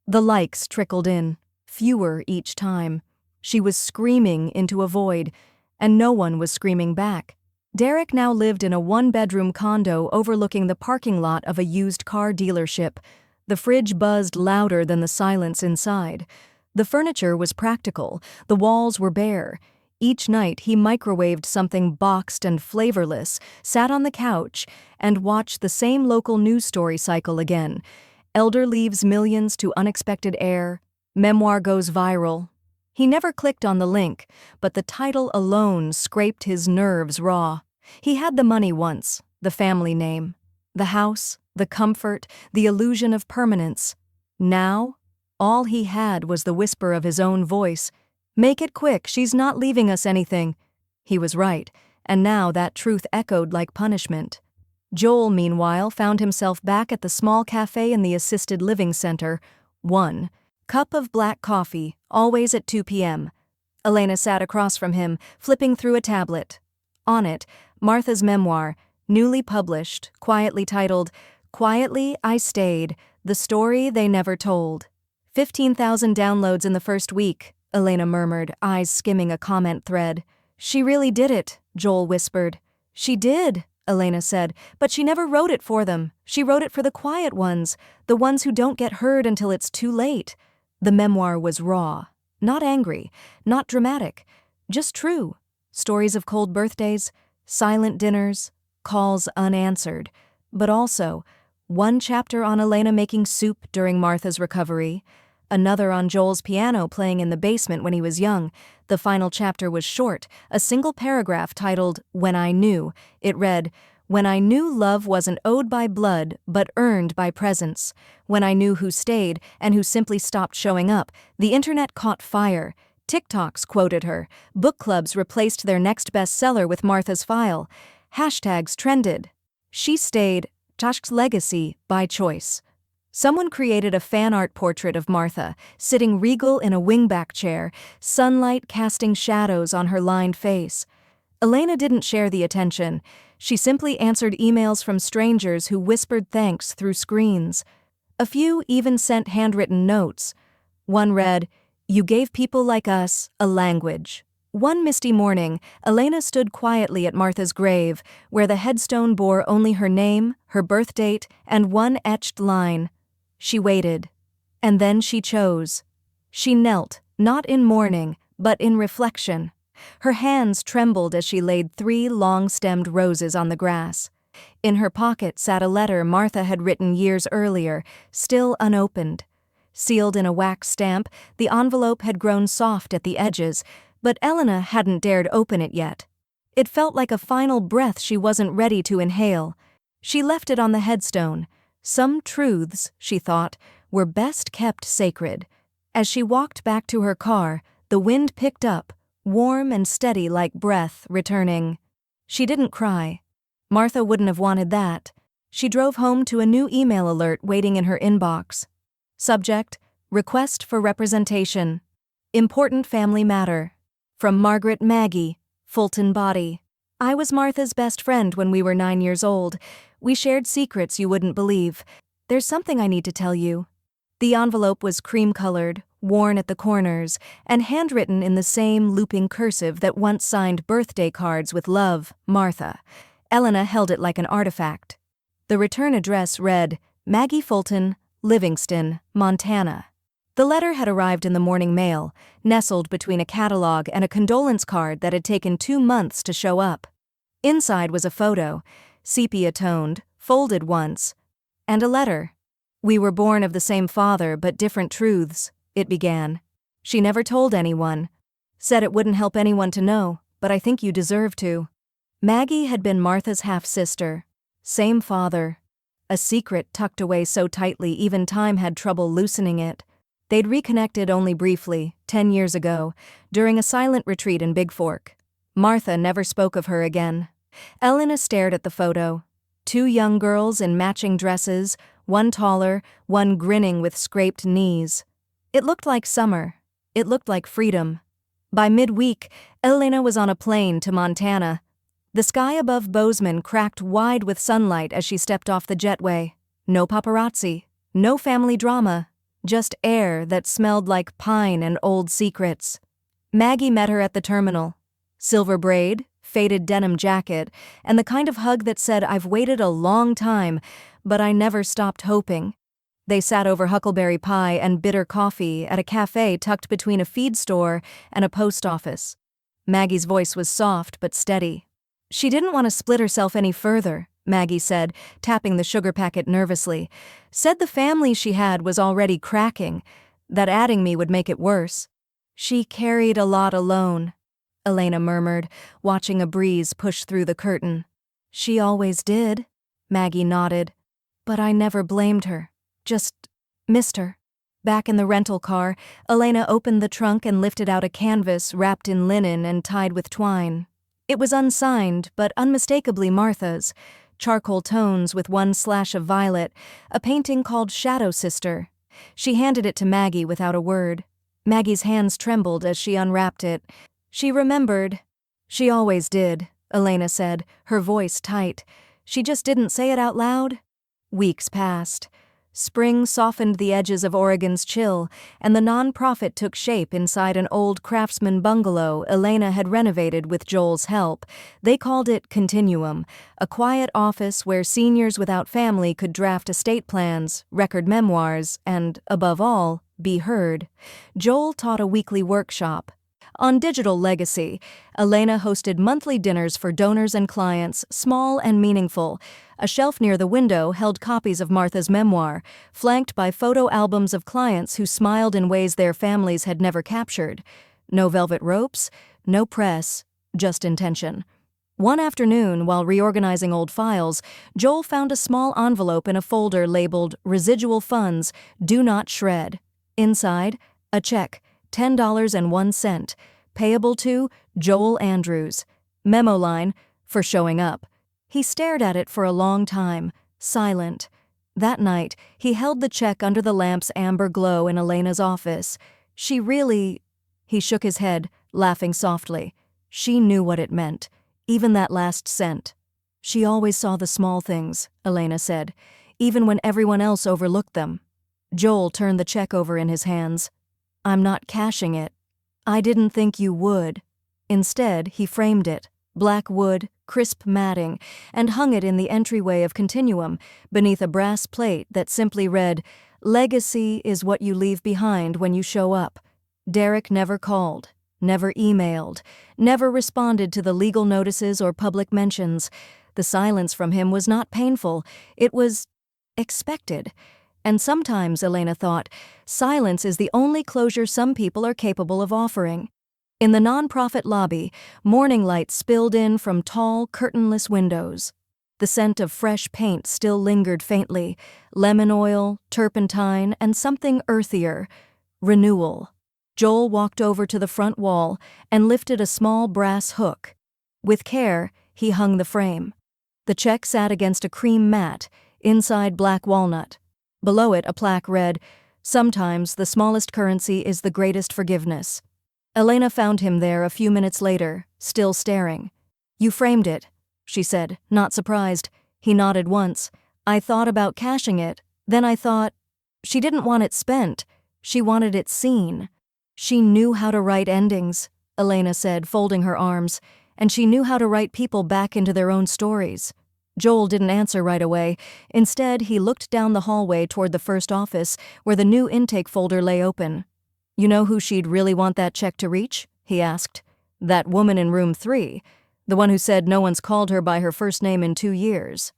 The likes trickled in, fewer each time. She was screaming into a void, and no one was screaming back. Derek now lived in a one-bedroom condo overlooking the parking lot of a used car dealership. The fridge buzzed louder than the silence inside. The furniture was practical, the walls were bare. Each night he microwaved something boxed and flavorless, sat on the couch, and watched the same local news story cycle again. Elder leaves millions to unexpected heir. Memoir goes viral. He never clicked on the link, but the title alone scraped his nerves raw. He had the money once, the family name, the house, the comfort, the illusion of permanence. Now, all he had was the whisper of his own voice. "Make it quick, she's not leaving us anything." He was right, and now that truth echoed like punishment. Joel, meanwhile, found himself back at the small cafe in the assisted living center. 1 cup of black coffee, always at 2 p.m. Elena sat across from him, flipping through a tablet. On it, Martha's memoir, newly published, quietly titled, "Quietly I Stayed, the Story They Never Told." 15,000 downloads in the first week, Elena murmured, eyes skimming a comment thread. "She really did it," Joel whispered. "She did," Elena said, "but she never wrote it for them. She wrote it for the quiet ones, the ones who don't get heard until it's too late." The memoir was raw, not angry, not dramatic, just true. Stories of cold birthdays, silent dinners, calls unanswered, but also one chapter on Elena making soup during Martha's recovery, another on Joel's piano playing in the basement when he was young. The final chapter was short, a single paragraph titled, "When I Knew." It read, "When I knew love wasn't owed by blood, but earned by presence. When I knew who stayed and who simply stopped showing up, the internet caught fire. TikToks quoted her. Book clubs replaced their next bestseller with Martha's File. Hashtags trended. She stayed, Tashk's legacy, by choice." Someone created a fan art portrait of Martha, sitting regal in a wingback chair, sunlight casting shadows on her lined face. Elena didn't share the attention. She simply answered emails from strangers who whispered thanks through screens. A few even sent handwritten notes. One read, "You gave people like us a language." One misty morning, Elena stood quietly at Martha's grave, where the headstone bore only her name, her birth date, and one etched line. She waited. And then she chose. She knelt, not in mourning, but in reflection. Her hands trembled as she laid 3 long-stemmed roses on the grass. In her pocket sat a letter Martha had written years earlier, still unopened. Sealed in a wax stamp, the envelope had grown soft at the edges, but Elena hadn't dared open it yet. It felt like a final breath she wasn't ready to inhale. She left it on the headstone. Some truths, she thought, were best kept sacred. As she walked back to her car, the wind picked up, warm and steady like breath returning. She didn't cry. Martha wouldn't have wanted that. She drove home to a new email alert waiting in her inbox. Subject, request for representation. Important family matter. From Margaret Maggie, Fulton Body. I was Martha's best friend when we were 9 years old. We shared secrets you wouldn't believe. There's something I need to tell you. The envelope was cream-colored, worn at the corners, and handwritten in the same looping cursive that once signed birthday cards with love, Martha. Elena held it like an artifact. The return address read, Maggie Fulton, Livingston, Montana. The letter had arrived in the morning mail, nestled between a catalog and a condolence card that had taken 2 months to show up. Inside was a photo, sepia-toned, folded once, and a letter. We were born of the same father but different truths, it began. She never told anyone. Said it wouldn't help anyone to know, but I think you deserve to. Maggie had been Martha's half-sister. Same father. A secret tucked away so tightly even time had trouble loosening it. They'd reconnected only briefly, 10 years ago, during a silent retreat in Big Fork. Martha never spoke of her again. Elena stared at the photo. 2 young girls in matching dresses, one taller, one grinning with scraped knees. It looked like summer. It looked like freedom. By midweek, Elena was on a plane to Montana. The sky above Bozeman cracked wide with sunlight as she stepped off the jetway. No paparazzi, no family drama, just air that smelled like pine and old secrets. Maggie met her at the terminal. Silver braid, faded denim jacket, and the kind of hug that said, I've waited a long time, but I never stopped hoping. They sat over huckleberry pie and bitter coffee at a cafe tucked between a feed store and a post office. Maggie's voice was soft but steady. She didn't want to split herself any further, Maggie said, tapping the sugar packet nervously. Said the family she had was already cracking, that adding me would make it worse. She carried a lot alone, Elena murmured, watching a breeze push through the curtain. She always did, Maggie nodded. But I never blamed her, just missed her. Back in the rental car, Elena opened the trunk and lifted out a canvas wrapped in linen and tied with twine. It was unsigned, but unmistakably Martha's. Charcoal tones with one slash of violet, a painting called Shadow Sister. She handed it to Maggie without a word. Maggie's hands trembled as she unwrapped it. She remembered. She always did, Elena said, her voice tight. She just didn't say it out loud. Weeks passed. Spring softened the edges of Oregon's chill, and the non-profit took shape inside an old craftsman bungalow Elena had renovated with Joel's help. They called it Continuum, a quiet office where seniors without family could draft estate plans, record memoirs, and, above all, be heard. Joel taught a weekly workshop. On Digital Legacy, Elena hosted monthly dinners for donors and clients, small and meaningful. A shelf near the window held copies of Martha's memoir, flanked by photo albums of clients who smiled in ways their families had never captured. No velvet ropes, no press, just intention. One afternoon, while reorganizing old files, Joel found a small envelope in a folder labeled Residual Funds, Do Not Shred. Inside, a check, $10.01, payable to Joel Andrews. Memo line, for showing up. He stared at it for a long time, silent. That night, he held the check under the lamp's amber glow in Elena's office. She really... He shook his head, laughing softly. She knew what it meant, even that last cent. She always saw the small things, Elena said, even when everyone else overlooked them. Joel turned the check over in his hands. I'm not cashing it. I didn't think you would. Instead, he framed it, black wood, crisp matting, and hung it in the entryway of Continuum, beneath a brass plate that simply read, Legacy is what you leave behind when you show up. Derek never called, never emailed, never responded to the legal notices or public mentions. The silence from him was not painful, it was expected. And sometimes, Elena thought, silence is the only closure some people are capable of offering. In the nonprofit lobby, morning light spilled in from tall, curtainless windows. The scent of fresh paint still lingered faintly, lemon oil, turpentine, and something earthier, renewal. Joel walked over to the front wall and lifted a small brass hook. With care, he hung the frame. The check sat against a cream mat, inside black walnut. Below it, a plaque read, Sometimes the smallest currency is the greatest forgiveness. Elena found him there a few minutes later, still staring. You framed it, she said, not surprised. He nodded once. I thought about cashing it. Then I thought, she didn't want it spent. She wanted it seen. She knew how to write endings, Elena said, folding her arms. and she knew how to write people back into their own stories. Joel didn't answer right away. Instead, he looked down the hallway toward the first office, where the new intake folder lay open. "You know who she'd really want that check to reach?" he asked. "That woman in room 3, the one who said no one's called her by her first name in 2 years.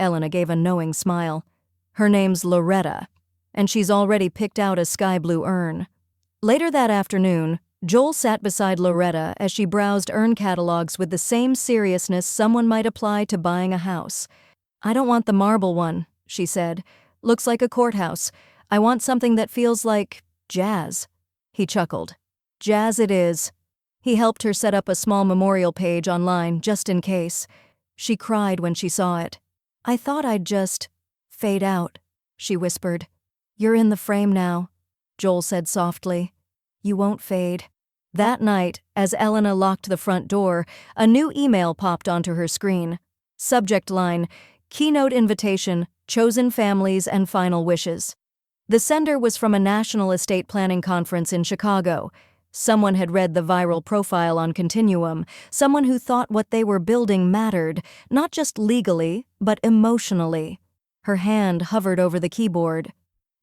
Elena gave a knowing smile. "Her name's Loretta, and she's already picked out a sky blue urn." Later that afternoon, Joel sat beside Loretta as she browsed urn catalogs with the same seriousness someone might apply to buying a house. "I don't want the marble one," she said. "Looks like a courthouse. I want something that feels like jazz." He chuckled. "Jazz it is." He helped her set up a small memorial page online, just in case. She cried when she saw it. "I thought I'd just fade out," she whispered. "You're in the frame now," Joel said softly. "You won't fade." That night, as Elena locked the front door, a new email popped onto her screen. Subject line, "Keynote invitation, chosen families and final wishes." The sender was from a national estate planning conference in Chicago. Someone had read the viral profile on Continuum, someone who thought what they were building mattered, not just legally, but emotionally. Her hand hovered over the keyboard.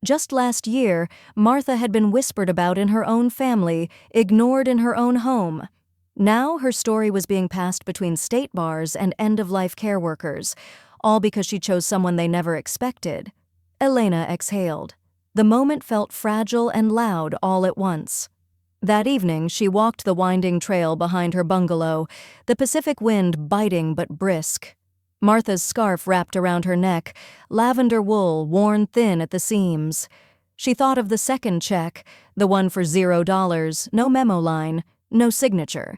Just last year, Martha had been whispered about in her own family, ignored in her own home. Now her story was being passed between state bars and end-of-life care workers, all because she chose someone they never expected. Elena exhaled. The moment felt fragile and loud all at once. That evening, she walked the winding trail behind her bungalow, the Pacific wind biting but brisk. Martha's scarf wrapped around her neck, lavender wool worn thin at the seams. She thought of the second check, the one for $0, no memo line, no signature.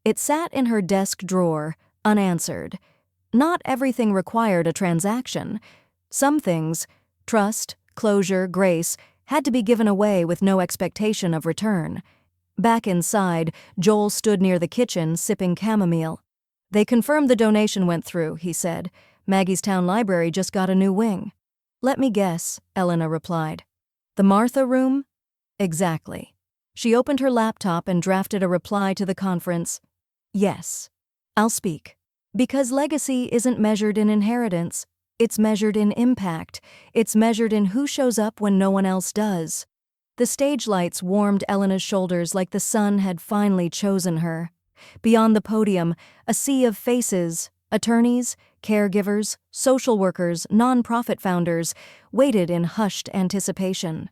It sat in her desk drawer, unanswered. Not everything required a transaction. Some things, trust, closure, grace, had to be given away with no expectation of return. Back inside, Joel stood near the kitchen, sipping chamomile. "They confirmed the donation went through," he said. "Maggie's town library just got a new wing." "Let me guess," Elena replied. "The Martha room?" "Exactly." She opened her laptop and drafted a reply to the conference. "Yes, I'll speak. Because legacy isn't measured in inheritance. It's measured in impact. It's measured in who shows up when no one else does." The stage lights warmed Elena's shoulders like the sun had finally chosen her. Beyond the podium, a sea of faces, attorneys, caregivers, social workers, nonprofit founders, waited in hushed anticipation.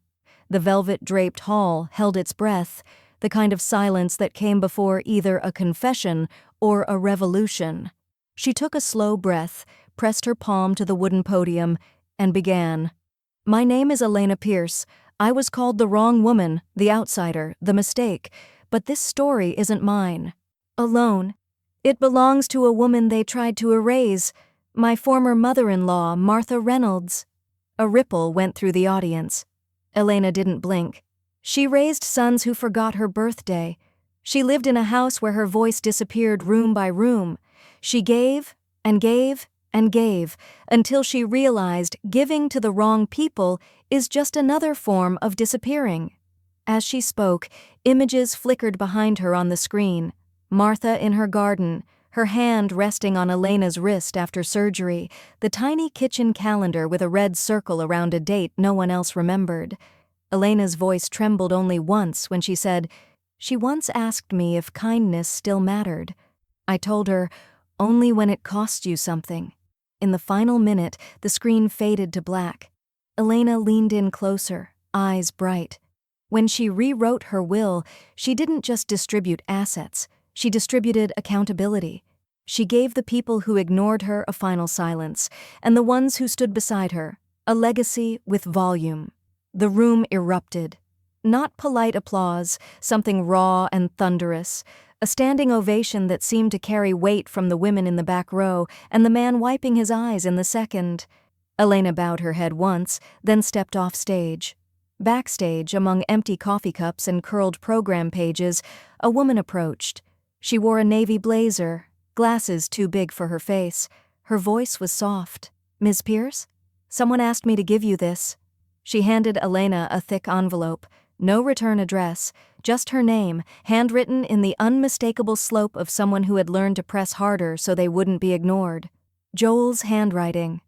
The velvet-draped hall held its breath, the kind of silence that came before either a confession or a revolution. She took a slow breath, pressed her palm to the wooden podium, and began. "My name is Elena Pierce. I was called the wrong woman, the outsider, the mistake, but this story isn't mine. Alone. It belongs to a woman they tried to erase, my former mother-in-law, Martha Reynolds." A ripple went through the audience. Elena didn't blink. She raised sons who forgot her birthday. She lived in a house where her voice disappeared room by room. She gave and gave and gave until she realized giving to the wrong people is just another form of disappearing. As she spoke, images flickered behind her on the screen. Martha in her garden, her hand resting on Elena's wrist after surgery, the tiny kitchen calendar with a red circle around a date no one else remembered. Elena's voice trembled only once when she said, "She once asked me if kindness still mattered. I told her, only when it costs you something." In the final minute, the screen faded to black. Elena leaned in closer, eyes bright. When she rewrote her will, she didn't just distribute assets. She distributed accountability. She gave the people who ignored her a final silence, and the ones who stood beside her, a legacy with volume. The room erupted. Not polite applause, something raw and thunderous, a standing ovation that seemed to carry weight from the women in the back row and the man wiping his eyes in the second. Elena bowed her head once, then stepped off stage. Backstage, among empty coffee cups and curled program pages, a woman approached. She wore a navy blazer, glasses too big for her face. Her voice was soft. "Ms. Pierce? Someone asked me to give you this." She handed Elena a thick envelope. No return address, just her name, handwritten in the unmistakable slope of someone who had learned to press harder so they wouldn't be ignored. Joel's handwriting.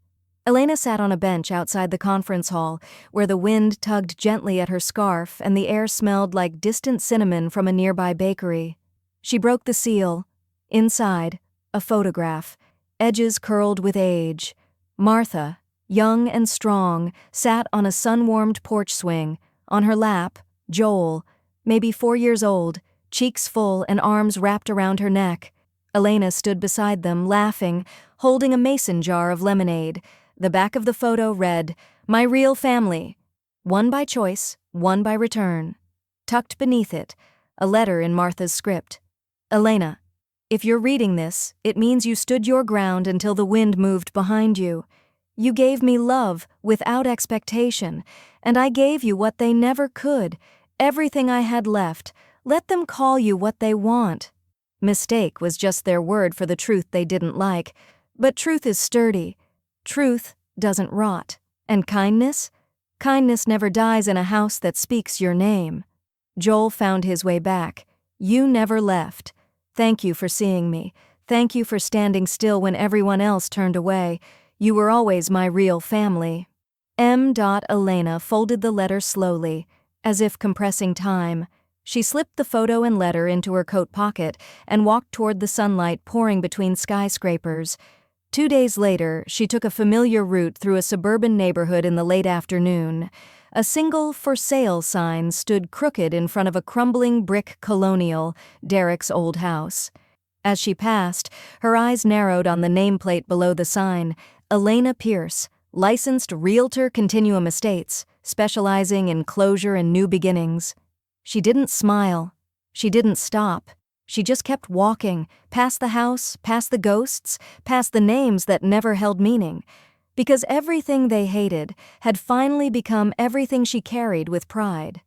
Elena sat on a bench outside the conference hall, where the wind tugged gently at her scarf and the air smelled like distant cinnamon from a nearby bakery. She broke the seal. Inside, a photograph, edges curled with age. Martha, young and strong, sat on a sun-warmed porch swing. On her lap, Joel, maybe 4 years old, cheeks full and arms wrapped around her neck. Elena stood beside them, laughing, holding a mason jar of lemonade. The back of the photo read, "My real family. One by choice, one by return." Tucked beneath it, a letter in Martha's script. "Elena, if you're reading this, it means you stood your ground until the wind moved behind you. You gave me love without expectation, and I gave you what they never could, everything I had left. Let them call you what they want." Mistake was just their word for the truth they didn't like, but truth is sturdy. Truth doesn't rot. And kindness? Kindness never dies in a house that speaks your name. Joel found his way back. "You never left. Thank you for seeing me. Thank you for standing still when everyone else turned away. You were always my real family." Elena folded the letter slowly, as if compressing time. She slipped the photo and letter into her coat pocket and walked toward the sunlight pouring between skyscrapers. 2 days later, she took a familiar route through a suburban neighborhood in the late afternoon. A single "for sale" sign stood crooked in front of a crumbling brick colonial, Derek's old house. As she passed, her eyes narrowed on the nameplate below the sign, Elena Pierce, licensed Realtor Continuum Estates, specializing in closure and new beginnings. She didn't smile. She didn't stop. She just kept walking, past the house, past the ghosts, past the names that never held meaning. Because everything they hated had finally become everything she carried with pride.